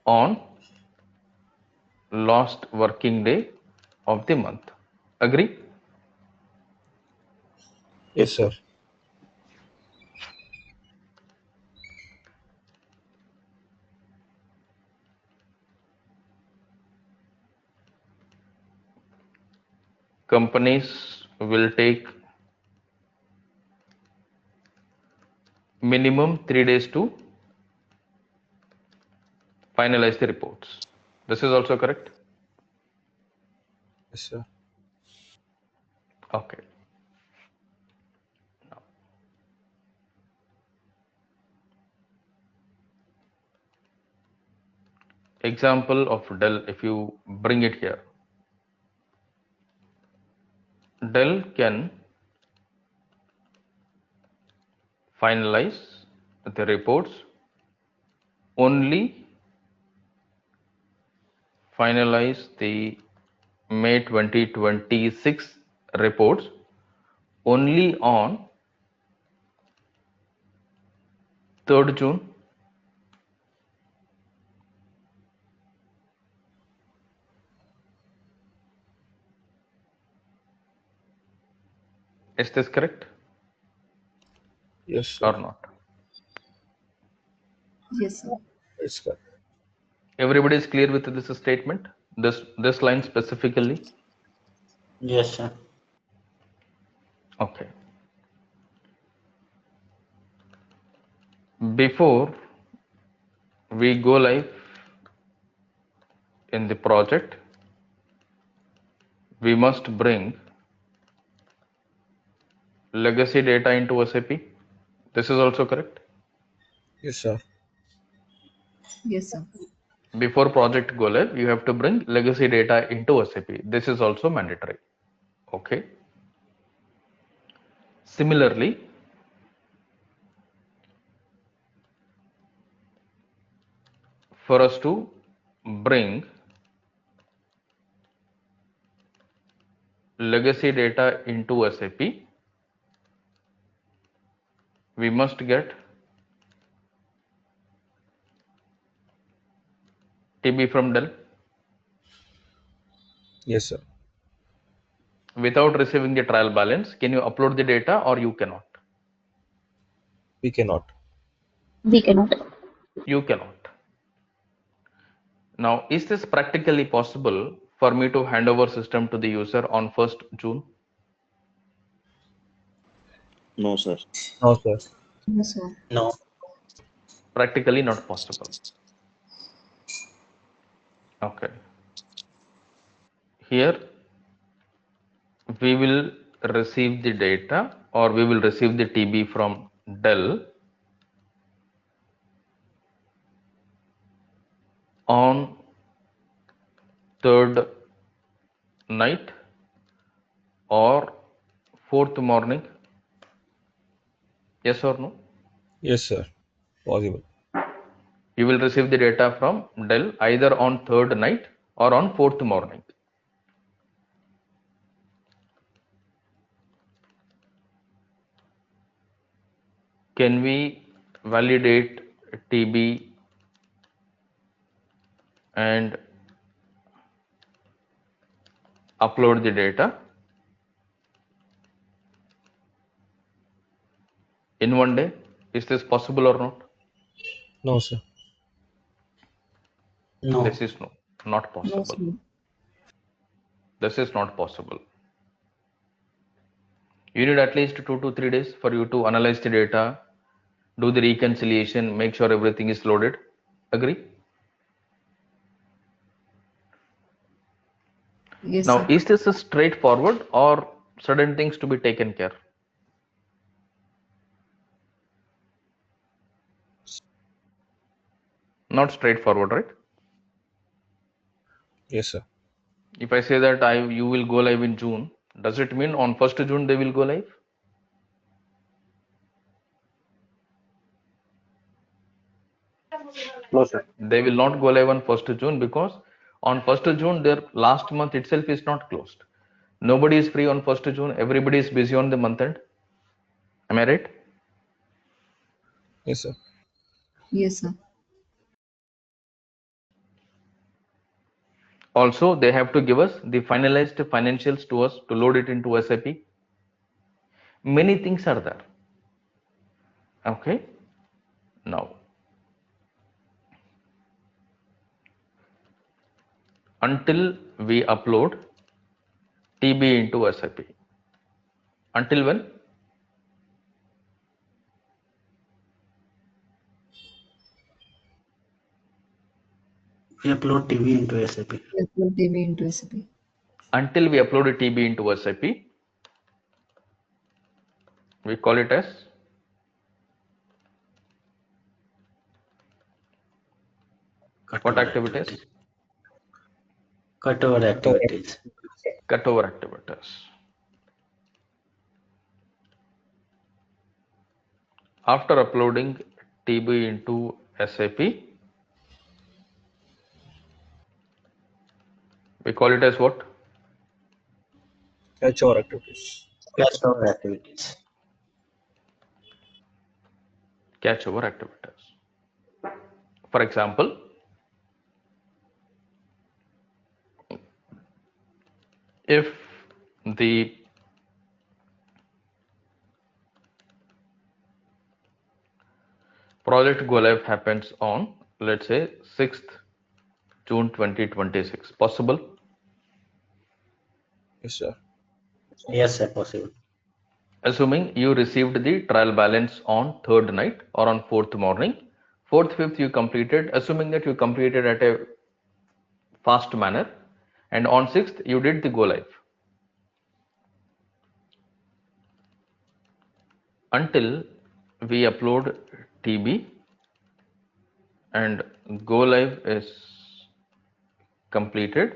on last working day of the month. Agree? Yes, sir. Companies will take minimum 3 days to finalize the reports. This is also correct? Yes, sir. Okay. Example of Dell, if you bring it here. Dell can finalize the reports only finalize the May 2026 reports only on 3rd June. Is this correct Yes, sir. or not? Yes, sir. It's correct. Everybody is clear with this statement? This line specifically? Yes, sir. Okay. Before we go live in the project, we must bring legacy data into SAP. This is also correct. Yes, sir. Yes, sir. Before project go live, you have to bring legacy data into SAP. This is also mandatory. Okay. Similarly, for us to bring legacy data into SAP, we must get TB from Dell. Yes, sir. Without receiving the trial balance, can you upload the data or you cannot? We cannot. We cannot. You cannot. Now, is this practically possible for me to hand over system to the user on 1st June? No, sir. No, sir. No, sir. No. Practically not possible. Okay. Here we will receive the data or we will receive the TB from Dell on 3rd night or 4th morning. Yes or no? Yes, sir. Possible. You will receive the data from Dell either on 3rd night or on 4th morning. Can we validate TB and upload the data in 1 day? Is this possible or not? No, sir. No. This is not No, possible. sir. This is not possible. You need at least 2 to 3 days for you to analyze the data, do the reconciliation, make sure everything is loaded. Agree? Yes, Now, sir. is this a straightforward or certain things to be taken care? Not straightforward, right? Yes, sir. If I say that you will go live in June, does it mean on 1st June they will go live? No, sir. They will not go live on 1st June because on 1st June their last month itself is not closed. Nobody is free on 1st June. Everybody is busy on the month end. Am I right? Yes, sir. Yes, sir. Also, they have to give us the finalized financials to us to load it into SAP. Many things are there. Okay. Now, until we upload TB into SAP. Until when? We upload TV into SAP. Upload TV into SAP. Until we upload a TB into SAP, we call it as what activities? Cutover activities. Cutover activities. After uploading TB into SAP, we call it as what? Catch our activities. Cutover activities. Catch over activities. For example, if the project go live happens on, let's say, 6th June 2026, possible? Yes, sir. Yes, sir, possible. Assuming you received the trial balance on 3rd night or on 4th morning, 4th, 5th you completed, assuming that you completed at a fast manner, and on 6th you did the go live. Until we upload TB and go live is completed,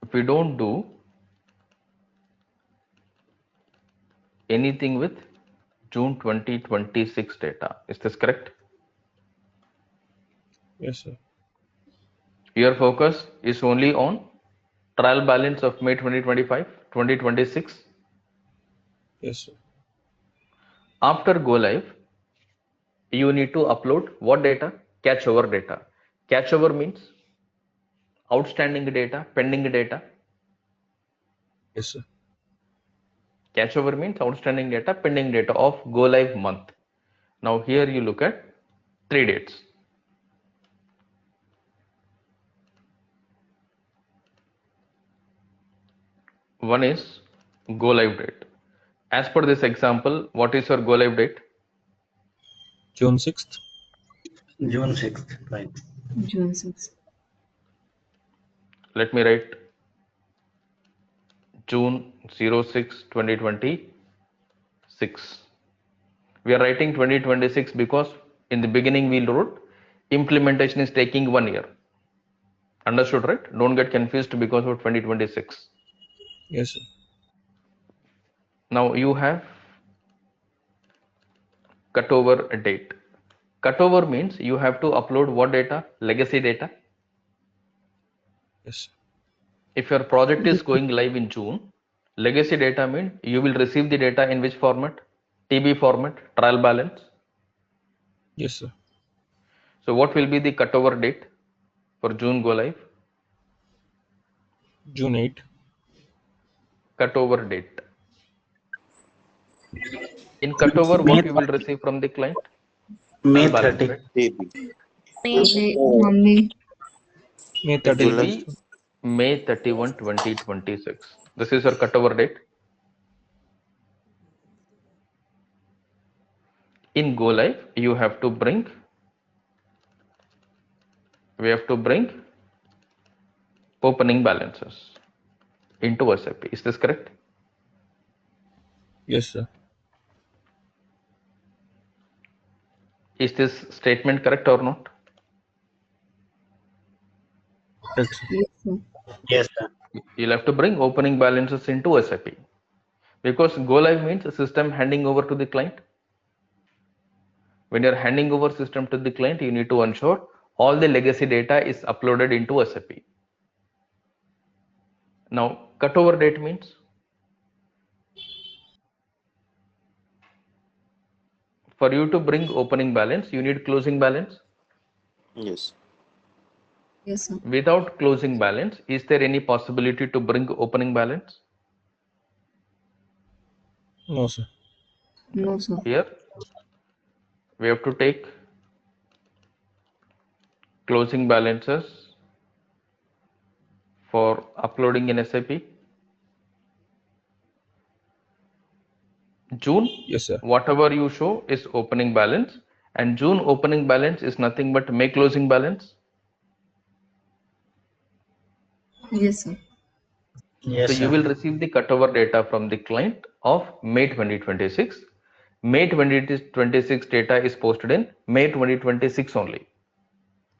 if we don't do anything with June 2026 data, is this correct? Yes, sir. Your focus is only on trial balance of May 2025, 2026. Yes, sir. After go live, you need to upload what data? Catch over data. Catch over means outstanding data, pending data. Yes, sir. Catch over means outstanding data, pending data of go live month. Now here you look at 3 dates. One is go live date. As per this example, what is your go live date? June 6th. June 6th, right. June 6th. Let me write June 06, 2026. We are writing 2026 because in the beginning we wrote implementation is taking 1 year. Understood, right? Don't get confused because of 2026. Yes, sir. Now you have cutover date. Cutover means you have to upload what data? Legacy data. Yes, sir. If your project is going live in June, legacy data means you will receive the data in which format? TB format, trial balance. Yes, sir. So what will be the cutover date for June go live? June 8. Cutover date. In cutover, May what you will receive from the client? May Trial balance, 30. right? TB. May, May, May 30th. July. TB May 31, 2026. This is your cutover date. In go live, we have to bring opening balances into SAP. Is this correct? Yes, sir. Is this statement correct or not? Correct, sir. Yes, sir. Yes, sir. You'll have to bring opening balances into SAP, because go live means a system handing over to the client. When you're handing over system to the client, you need to ensure all the legacy data is uploaded into SAP. Now, cutover date means for you to bring opening balance, you need closing balance. Yes. Yes, sir. Without closing balance, is there any possibility to bring opening balance? No, sir. No, sir. Here, we have to take closing balances for uploading in SAP. June, Yes, sir. whatever you show is opening balance, and June opening balance is nothing but May closing balance. Yes, sir. Yes, So you sir. will receive the cutover data from the client of May 2026. May 2026 data is posted in May 2026 only.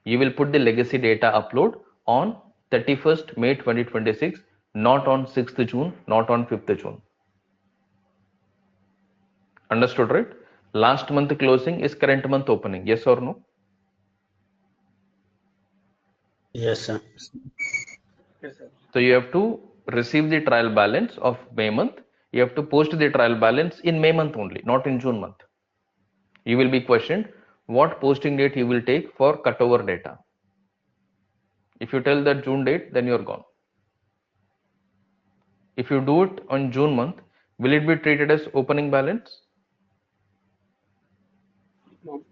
You will put the legacy data upload on 31st May 2026, not on 6th June, not on 5th June. Understood, right? Last month closing is current month opening. Yes or no? Yes, sir. Yes, sir. So you have to receive the trial balance of May month. You have to post the trial balance in May month only, not in June month. You will be questioned what posting date you will take for cutover data. If you tell that June date, then you're gone. If you do it on June month, will it be treated as opening balance? No.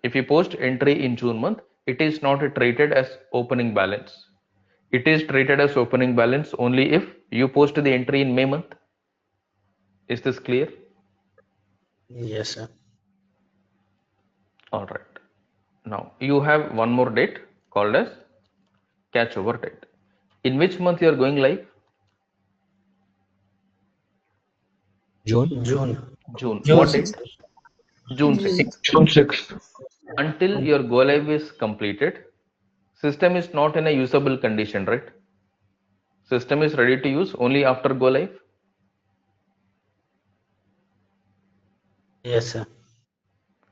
If you post entry in June month, it is not treated as opening balance. It is treated as opening balance only if you post the entry in May month. Is this clear? Yes, sir. All right. Now you have one more date called as catch over date. In which month you are going live? June. June. June. June What 6th. date? June June. 6th. June 6th. Until your go live is completed, system is not in a usable condition, right? System is ready to use only after go live. Yes, sir.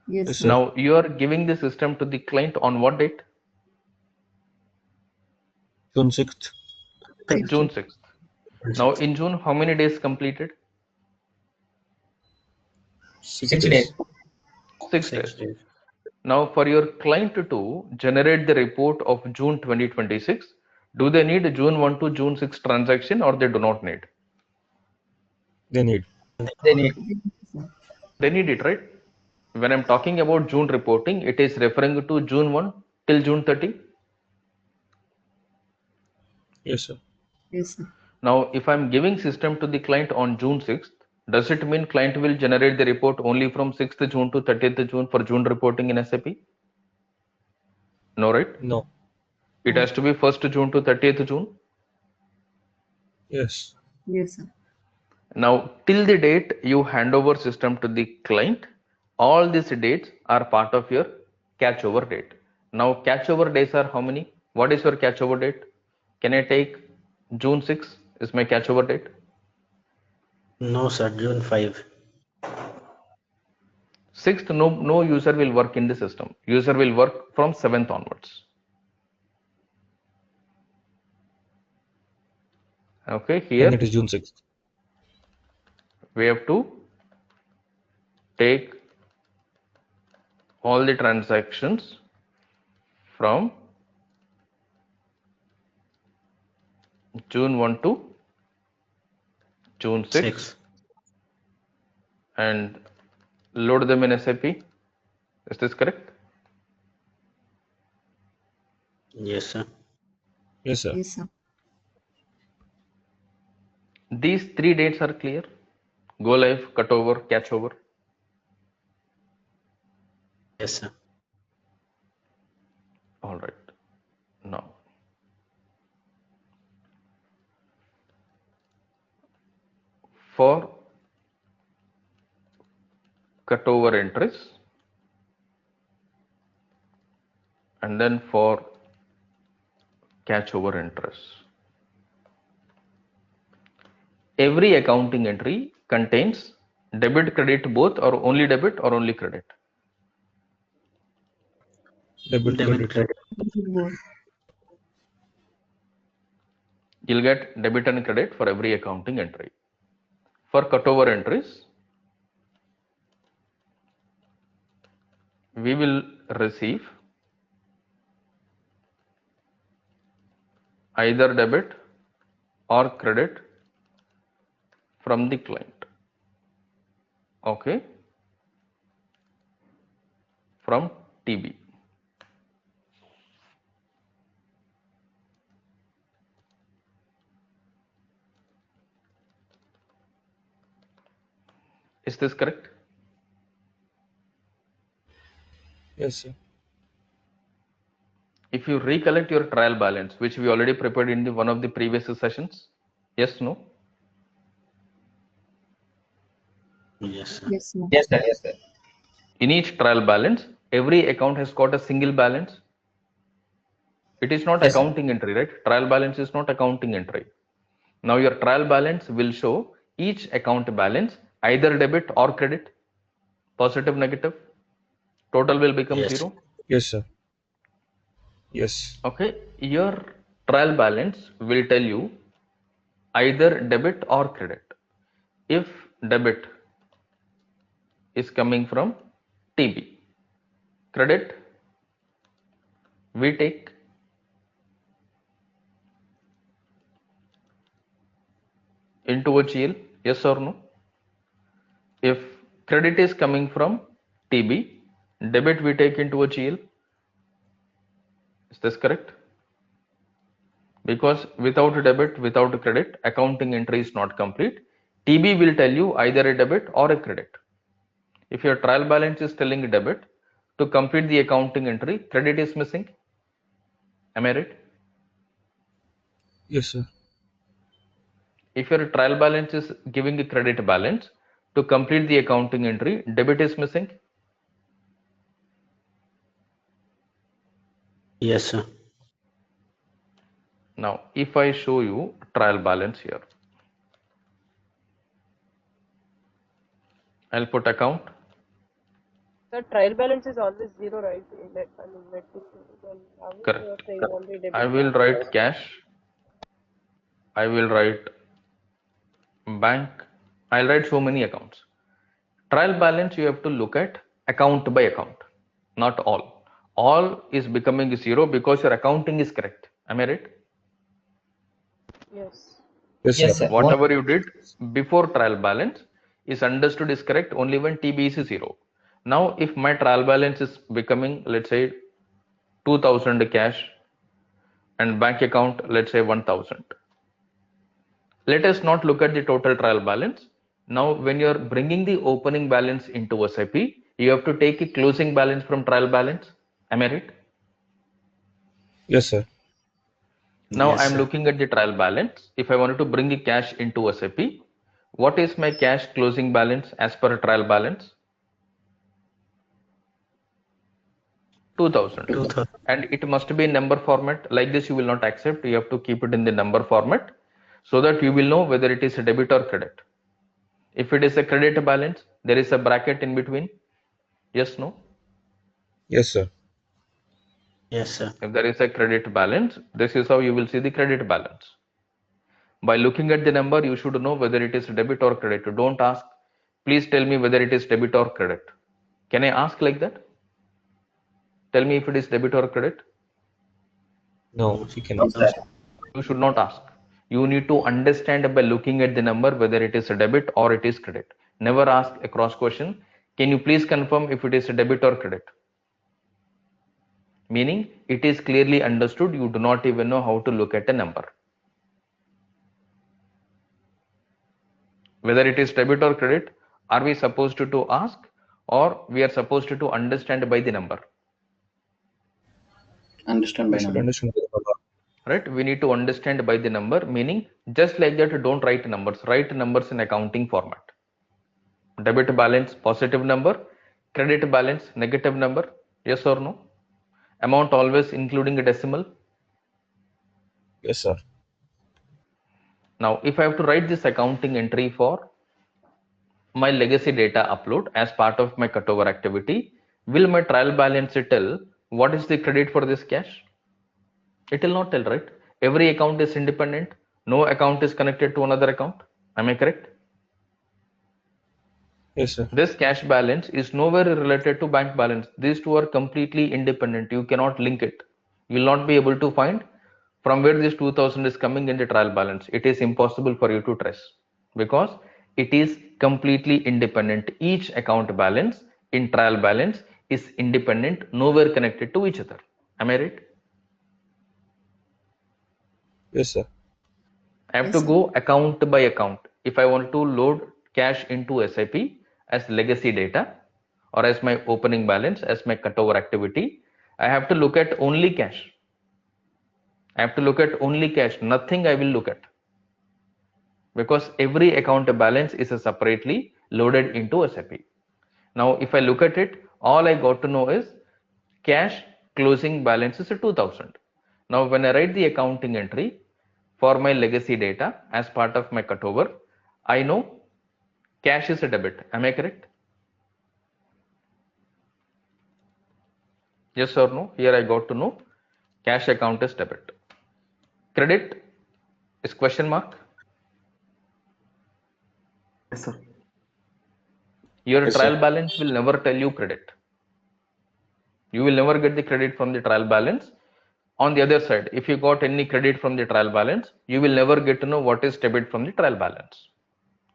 Yes, Yes, sir. sir. Now you are giving the system to the client on what date? June 6th. June 6th. June Now 6th. in June, how many days completed? 6 days. 6 6 days. days. Now for your client to generate the report of June 2026, do they need June 1 to June 6 transaction or they do not need? They need. Yes, sir. They need it, right? When I'm talking about June reporting, it is referring to June 1 till June 30. Yes, sir. Yes, sir. Now, if I'm giving system to the client on June 6th, does it mean client will generate the report only from 6th June to 30th June for June reporting in SAP? No, right? No. It No. has to be 1st June to 30th June. Yes. Yes, sir. Now, till the date you hand over system to the client, all these dates are part of your catch over date. Now, catch over days are how many? What is your catch over date? Can I take June 6 is my catch over date? No, sir. June 5. 6th, no user will work in the system. User will work from 7th onwards. Okay, Then it here is June 6th. we have to take all the transactions from June 1 to June 6 6. and load them in SAP. Is this correct? Yes, sir. Yes, sir. Yes, sir. These 3 dates are clear. Go live, cut over, catch over. Yes, sir. All right. Now, for cutover entries and then for catch over entries. Every accounting entry contains debit, credit both, or only debit or only credit. Debit, Debit, credit. credit. Both. You'll get debit and credit for every accounting entry. For cutover entries, we will receive either debit or credit from the client. Okay, from TB. Is this correct? Yes, sir. If you recollect your trial balance, which we already prepared in one of the previous sessions, yes, no? Yes, sir. Yes, sir. Yes, sir. Yes, sir. In each trial balance, every account has got a single balance. It is not Yes, sir. accounting entry, right? Trial balance is not accounting entry. Now your trial balance will show each account balance, either debit or credit, positive, negative. Total will become Yes. 0. Yes, sir. Yes. Okay, your trial balance will tell you either debit or credit. If debit is coming from TB, credit we take into a GL, yes or no? If credit is coming from TB, debit we take into a GL. Is this correct? Because without a debit, without a credit, accounting entry is not complete. TB will tell you either a debit or a credit. If your trial balance is telling debit, to complete the accounting entry, credit is missing. Am I right? Yes, sir. If your trial balance is giving a credit balance, to complete the accounting entry, debit is missing. Yes, sir. Now, if I show you trial balance here, I'll put account. The trial balance is always zero, right? I mean, Correct. you are saying only debit. I will write cash. I will write bank. I'll write so many accounts. Trial balance, you have to look at account by account, not all. All is becoming 0 because your accounting is correct. Am I right? Yes. Yes, Yes, sir. sir. Whatever you did before trial balance is understood is correct only when TB is 0. Now, if my trial balance is becoming, let's say, 2000 cash and bank account, let's say 1000. Let us not look at the total trial balance. Now, when you're bringing the opening balance into SAP, you have to take a closing balance from trial balance. Am I right? Yes, sir. Now, Yes, I'm sir. looking at the trial balance. If I wanted to bring the cash into SAP, what is my cash closing balance as per trial balance? 2000. 2000. And it must be in number format. Like this, you will not accept. You have to keep it in the number format so that you will know whether it is a debit or credit. If it is a credit balance, there is a bracket in between. Yes, no? Yes, sir. Yes, sir. If there is a credit balance, this is how you will see the credit balance. By looking at the number, you should know whether it is debit or credit. Don't ask, please tell me whether it is debit or credit. Can I ask like that? Tell me if it is debit or credit. No, he cannot. Yes, sir. You should not ask. You need to understand by looking at the number whether it is a debit or it is credit. Never ask a cross question. Can you please confirm if it is a debit or credit? meaning it is clearly understood. You do not even know how to look at a number. Whether it is debit or credit, are we supposed to ask, or we are supposed to understand by the number? Understand We by should number. understand the number. Right? We need to understand by the number, meaning just like that, don't write numbers. Write numbers in accounting format. Debit balance, positive number. Credit balance, negative number. Yes or no? Amount always including a decimal. Yes, sir. Now, if I have to write this accounting entry for my legacy data upload as part of my cutover activity, will my trial balance tell what is the credit for this cash? It will not tell, right? Every account is independent. No account is connected to another account. Am I correct? Yes, sir. This cash balance is nowhere related to bank balance. These two are completely independent. You cannot link it. You will not be able to find from where this 2000 is coming in the trial balance. It is impossible for you to trace because it is completely independent. Each account balance in trial balance is independent, nowhere connected to each other. Am I right? Yes, sir. I have Yes, to sir. go account by account. If I want to load cash into SAP as legacy data or as my opening balance, as my cutover activity, I have to look at only cash. I have to look at only cash, nothing I will look at, because every account balance is separately loaded into SAP. Now, if I look at it, all I got to know is cash closing balance is 2000. Now, when I write the accounting entry for my legacy data as part of my cutover, I know cash is a debit. Am I correct? Yes or no? Here I got to know cash account is debit. Credit is question mark. Yes, sir. Your Yes, trial sir. balance will never tell you credit. You will never get the credit from the trial balance. On the other side, if you got any credit from the trial balance, you will never get to know what is debit from the trial balance.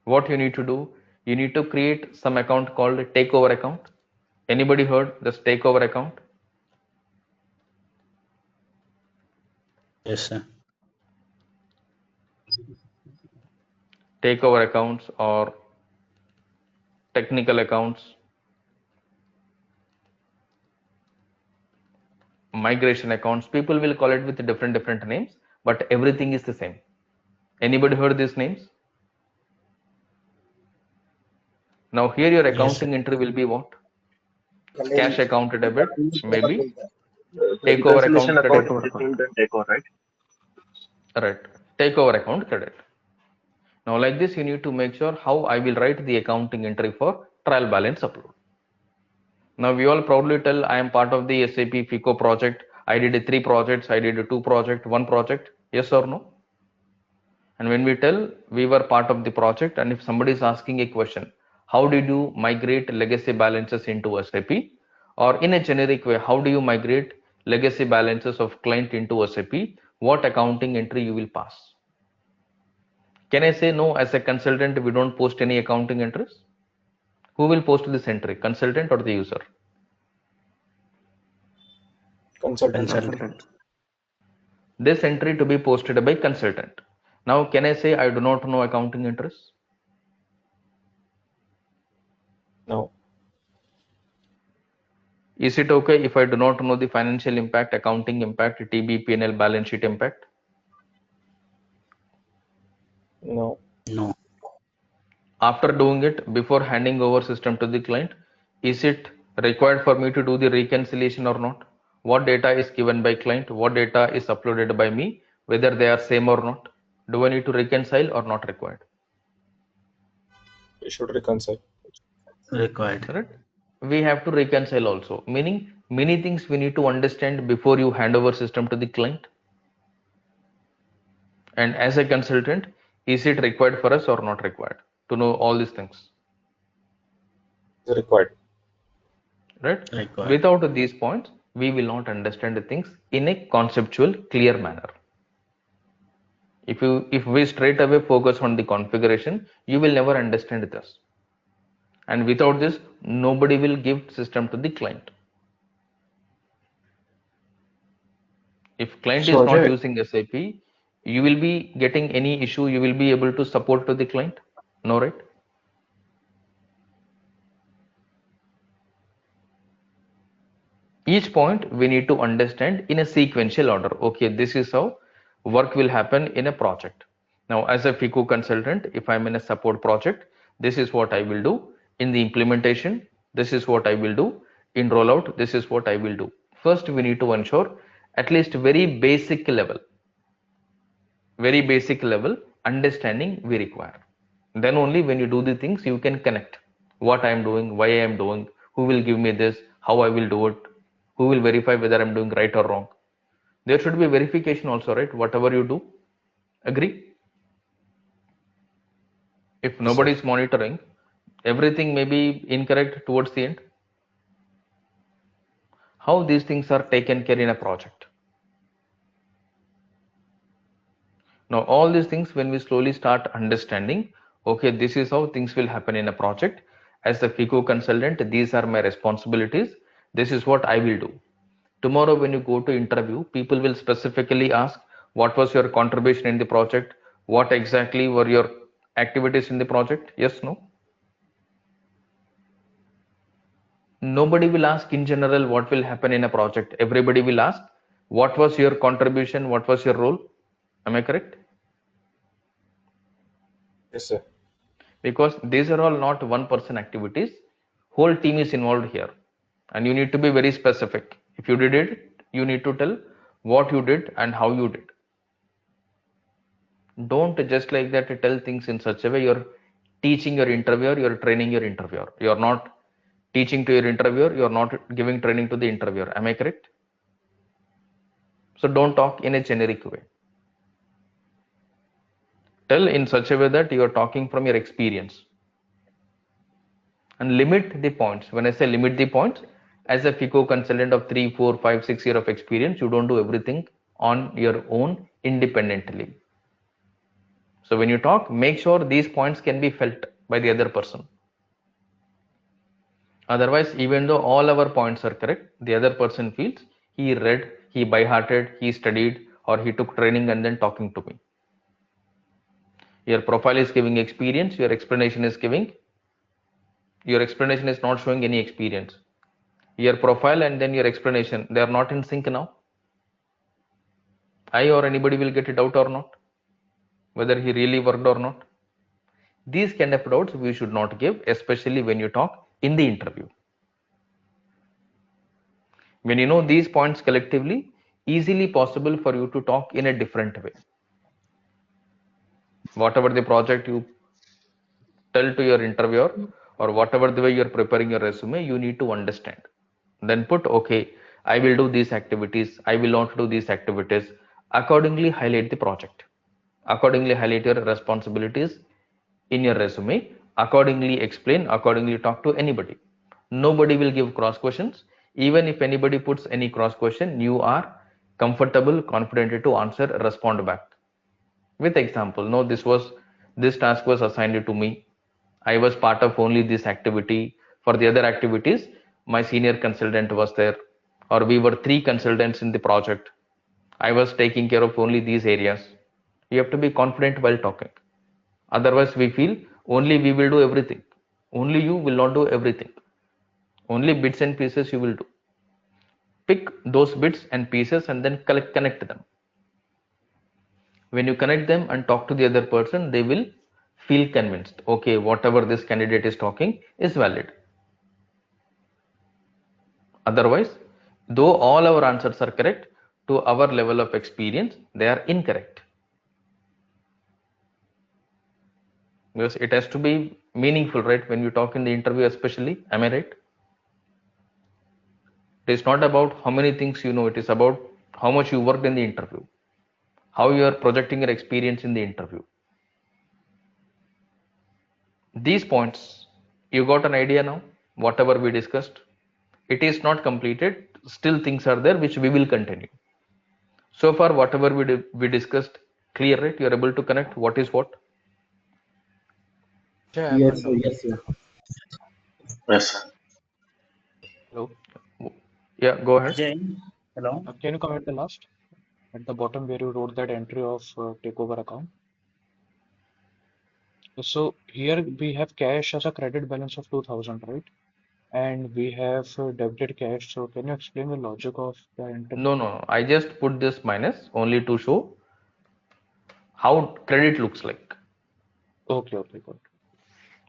What you need to do, you need to create some account called takeover account. Anybody heard this takeover account? Yes, sir. Takeover accounts or technical accounts, migration accounts, people will call it with different names, but everything is the same. Anybody heard these names? Now here your Yes, sir. accounting entry will be what? Cash account debit, maybe takeover Reconciliation account credit. account is Takeover account. different than takeover, right? Right. Takeover account credit. Now like this, you need to make sure how I will write the accounting entry for trial balance upload. Now we all proudly tell I am part of the SAP FICO project. I did 3 projects, I did 2 projects, 1 project. Yes or no? And when we tell we were part of the project, and if somebody is asking a question, how did you migrate legacy balances into SAP? Or in a generic way, how do you migrate legacy balances of client into SAP? What accounting entry you will pass? Can I say no, as a consultant, we don't post any accounting entries? Who will post this entry, consultant or the user? Consultant. Consultant. This entry to be posted by consultant. Now, can I say I do not know accounting entries? No. Is it okay if I do not know the financial impact, accounting impact, TB, P&L, balance sheet impact? No. No. After doing it, before handing over system to the client, is it required for me to do the reconciliation or not? What data is given by client? What data is uploaded by me? Whether they are same or not? Do I need to reconcile or not required? We should reconcile. Required. Correct? We have to reconcile also, meaning many things we need to understand before you hand over system to the client. And as a consultant, is it required for us or not required to know all these things? It's required. Right? Required. Without these points, we will not understand the things in a conceptual, clear manner. If we straight away focus on the configuration, you will never understand this. And without this, nobody will give system to the client. If client is So not Ajay, using SAP, you will be getting any issue, you will be able to support to the client? No, right? Each point we need to understand in a sequential order. Okay, this is how work will happen in a project. Now, as a FICO consultant, if I'm in a support project, this is what I will do. In the implementation, this is what I will do. In rollout, this is what I will do. First, we need to ensure at least very basic level understanding we require. Then only when you do the things, you can connect what I am doing, why I am doing, who will give me this, how I will do it, who will verify whether I'm doing right or wrong. There should be verification also, right? Whatever you do. Agree? If Yes, sir. nobody is monitoring, everything may be incorrect towards the end. How these things are taken care in a project. Now, all these things, when we slowly start understanding, okay, this is how things will happen in a project. As the FICO consultant, these are my responsibilities. This is what I will do. Tomorrow, when you go to interview, people will specifically ask, what was your contribution in the project? What exactly were your activities in the project? Yes, no? Nobody will ask in general what will happen in a project. Everybody will ask, what was your contribution? What was your role? Am I correct? Yes, sir. Because these are all not one person activities, whole team is involved here, and you need to be very specific. If you did it, you need to tell what you did and how you did. Don't just like that tell things in such a way you're teaching your interviewer, you're training your interviewer. You're not teaching to your interviewer, you're not giving training to the interviewer. Am I correct? So don't talk in a generic way. Tell in such a way that you're talking from your experience, and limit the points. When I say limit the points, as a FICO consultant of 3, 4, 5, 6 years of experience, you don't do everything on your own independently. So when you talk, make sure these points can be felt by the other person. Otherwise, even though all our points are correct, the other person feels he read, he by hearted, he studied, or he took training and then talking to me. Your profile is giving experience, your explanation is not showing any experience. Your profile and then your explanation, they are not in sync now. I or anybody will get it out or not, whether he really worked or not. These kind of doubts we should not give, especially when you talk in the interview. When you know these points collectively, easily possible for you to talk in a different way. Whatever the project you tell to your interviewer, or whatever the way you're preparing your resume, you need to understand. Then put, okay, I will do these activities, I will not do these activities. Accordingly, highlight the project. Accordingly, highlight your responsibilities in your resume. Accordingly, explain. Accordingly, talk to anybody. Nobody will give cross questions. Even if anybody puts any cross question, you are comfortable, confident to answer, respond back with example. No, this task was assigned to me. I was part of only this activity. For the other activities, my senior consultant was there, or we were 3 consultants in the project. I was taking care of only these areas. You have to be confident while talking. Otherwise, we feel only we will do everything. Only you will not do everything. Only bits and pieces you will do. Pick those bits and pieces and then connect them. When you connect them and talk to the other person, they will feel convinced. Okay, whatever this candidate is talking is valid. Otherwise, though all our answers are correct, to our level of experience, they are incorrect. Because it has to be meaningful, right? When you talk in the interview, especially, am I right? It is not about how many things you know, it is about how much you worked in the interview, how you are projecting your experience in the interview. These points, you got an idea now, whatever we discussed. It is not completed, still things are there which we will continue. So far, whatever we discussed, clear, right? You are able to connect what is what? Yeah, I'm yes, done sir, now. yes, sir. Yes. Hello? Yeah, go ahead. Ajay, hello. Can you come at the last? at the bottom where you wrote that entry of takeover account. So here we have cash as a credit balance of 2000, right? And we have debited cash. So can you explain the logic of the entry? No. I just put this minus only to show how credit looks like. Okay, good.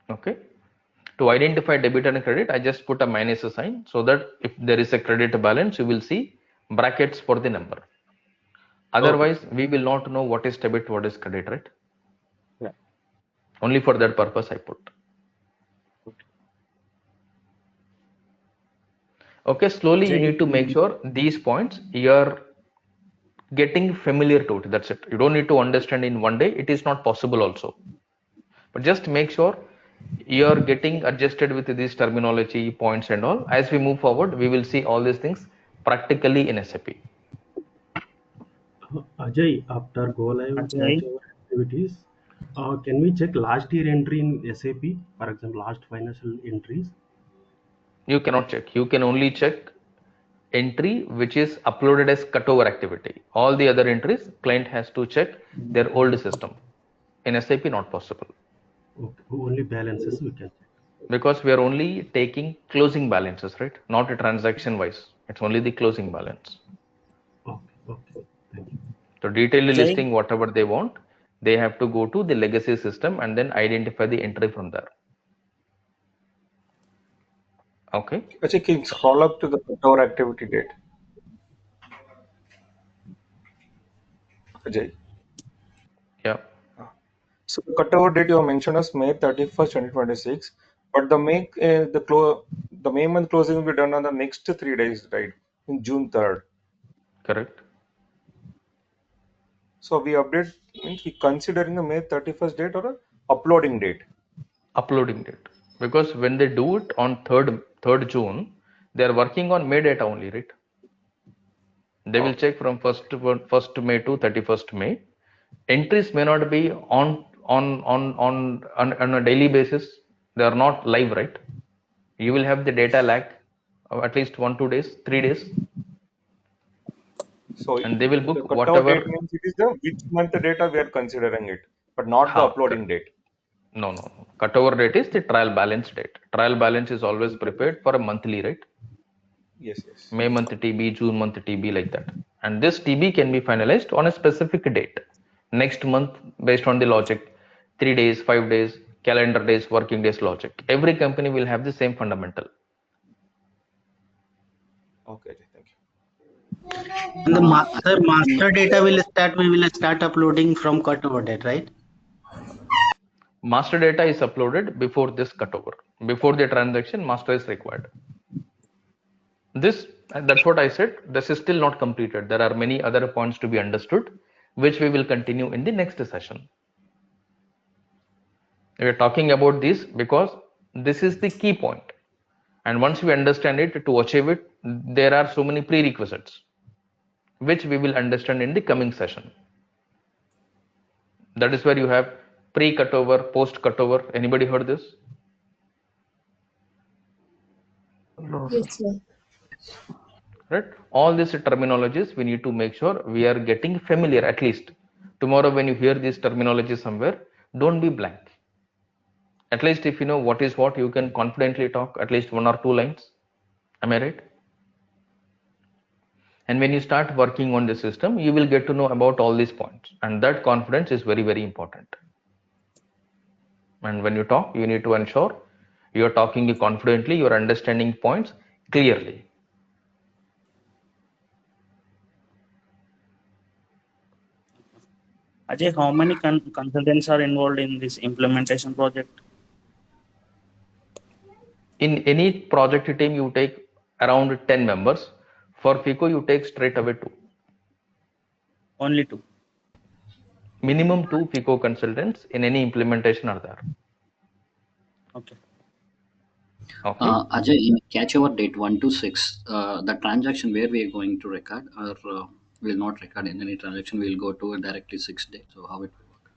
Okay. To identify debit and credit, I just put a minus sign so that if there is a credit balance, you will see brackets for the number. Otherwise, we will not know what is debit, what is credit, right? Yeah. Only for that purpose I put. Okay, slowly you need to make sure these points you are getting familiar to it. That's it. You don't need to understand in one day. It is not possible also. But just make sure you are getting adjusted with this terminology, points and all. As we move forward, we will see all these things practically in SAP. Ajay, after go live catch our activities, can we check last year entry in SAP? For example, last financial entries. You cannot check. You can only check entry which is uploaded as cutover activity. All the other entries, client has to check their old system. In SAP, not possible. Okay, only balances we can check. Because we are only taking closing balances, right? Not a transaction wise. It's only the closing balance. Okay. Thank you. So detailed listing, whatever they want, they have to go to the legacy system and then identify the entry from there. Okay. Actually, can you scroll up to the cutover activity date? Ajay. Yeah. So the cutover date you have mentioned as May 31st, 2026, but the May month closing will be done on the next 3 days, right? In June 3rd. Correct. So we update means we considering the May 31st date or a uploading date. Uploading date. Because when they do it on 3rd June, they are working on May data only, right? They will check from 1st May to 31st May. Entries may not be on a daily basis. They are not live, right? You will have the data lag of at least 1-2 days, 3 days. So And they will the book cutover whatever. date means it is the which month data we are considering it, but not the uploading date. No. Cutover date is the trial balance date. Trial balance is always prepared for a monthly, right? Yes. May month TB, June month TB, like that. And this TB can be finalized on a specific date. Next month, based on the logic, 3 days, 5 days, calendar days, working days logic. Every company will have the same fundamental. Okay, thank you. And the master data we will start uploading from cutover date, right? Master data is uploaded before this cutover. Before the transaction, master is required. That's what I said. This is still not completed. There are many other points to be understood, which we will continue in the next session. We are talking about this because this is the key point. And once we understand it, to achieve it, there are so many prerequisites, which we will understand in the coming session. That is where you have pre-cutover, post-cutover. Anybody heard this? Yes, sir. Right? All these terminologies, we need to make sure we are getting familiar. At least tomorrow when you hear this terminology somewhere, don't be blank. At least if you know what is what, you can confidently talk at least 1 or 2 lines. Am I right? And when you start working on the system, you will get to know about all these points, and that confidence is very, very important. And when you talk, you need to ensure you are talking confidently, you are understanding points clearly. Ajay, how many consultants are involved in this implementation project? In any project team, you take around 10 members. For FICO, you take straight away 2. Only 2. Minimum 2 FICO consultants in any implementation are there. Okay. Ajay, in catch over date 1 to 6, the transaction where we are going to record or will not record in any transaction, we'll go to directly 6 days. So how it will work?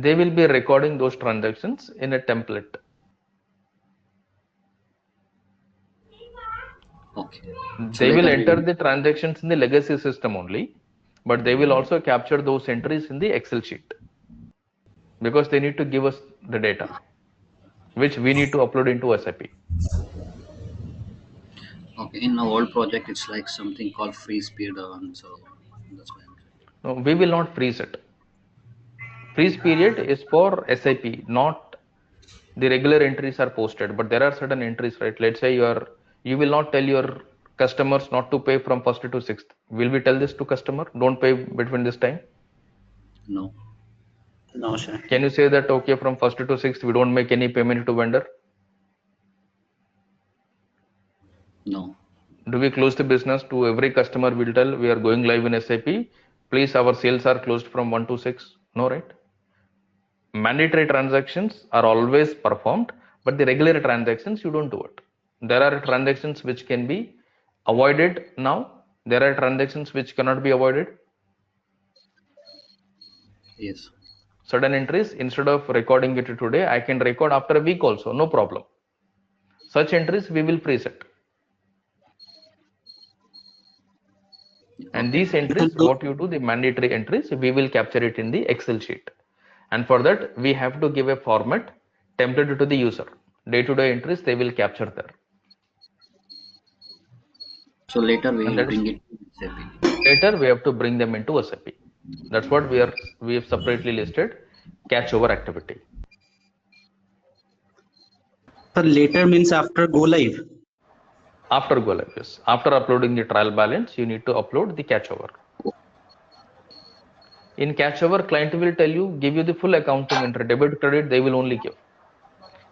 They will be recording those transactions in a template. Okay. They will enter the transactions in the legacy system only, but they will also capture those entries in the Excel sheet because they need to give us the data, which we need to upload into SAP. Okay, in our old project, it's like something called freeze period, and so that's why I'm saying. No, we will not freeze it. Freeze period is for SAP, not the regular entries are posted, but there are certain entries, right? Let's say you will not tell your customers not to pay from 1st to 6th. Will we tell this to customer? Don't pay between this time? No. No, sir. Can you say that, okay, from 1st to 6th, we don't make any payment to vendor? No. Do we close the business to every customer? We'll tell we are going live in SAP. Please, our sales are closed from 1 to 6. No, right? Mandatory transactions are always performed, but the regular transactions, you don't do it. There are transactions which can be avoided now. There are transactions which cannot be avoided. Yes. Certain entries, instead of recording it today, I can record after a week also, no problem. Such entries, we will freeze it. And these entries, what you do, the mandatory entries, we will capture it in the Excel sheet. And for that, we have to give a format template to the user. Day-to-day entries, they will capture there. So later we will bring it to SAP. Later, we have to bring them into SAP. That's what we have separately listed, catch over activity. So later means after go live. After go live, yes. After uploading the trial balance, you need to upload the catch over. In catch over, client will tell you, give you the full accounting entry. Debit, credit, they will only give.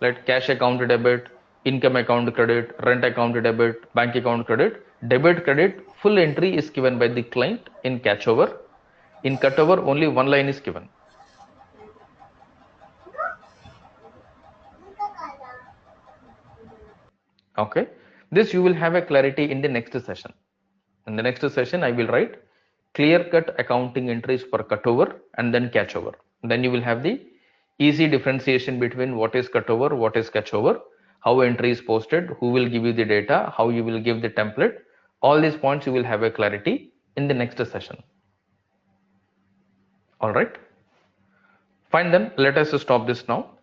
Like cash account debit, income account credit, rent account debit, bank account credit. Debit, credit, full entry is given by the client in catch over. In cut over, only one line is given. Okay, this you will have a clarity in the next session. In the next session, I will write clear-cut accounting entries for cutover and then catch over. Then you will have the easy differentiation between what is cutover, what is catch over, how entry is posted, who will give you the data, how you will give the template. All these points you will have a clarity in the next session. All right. Fine, then let us stop this now.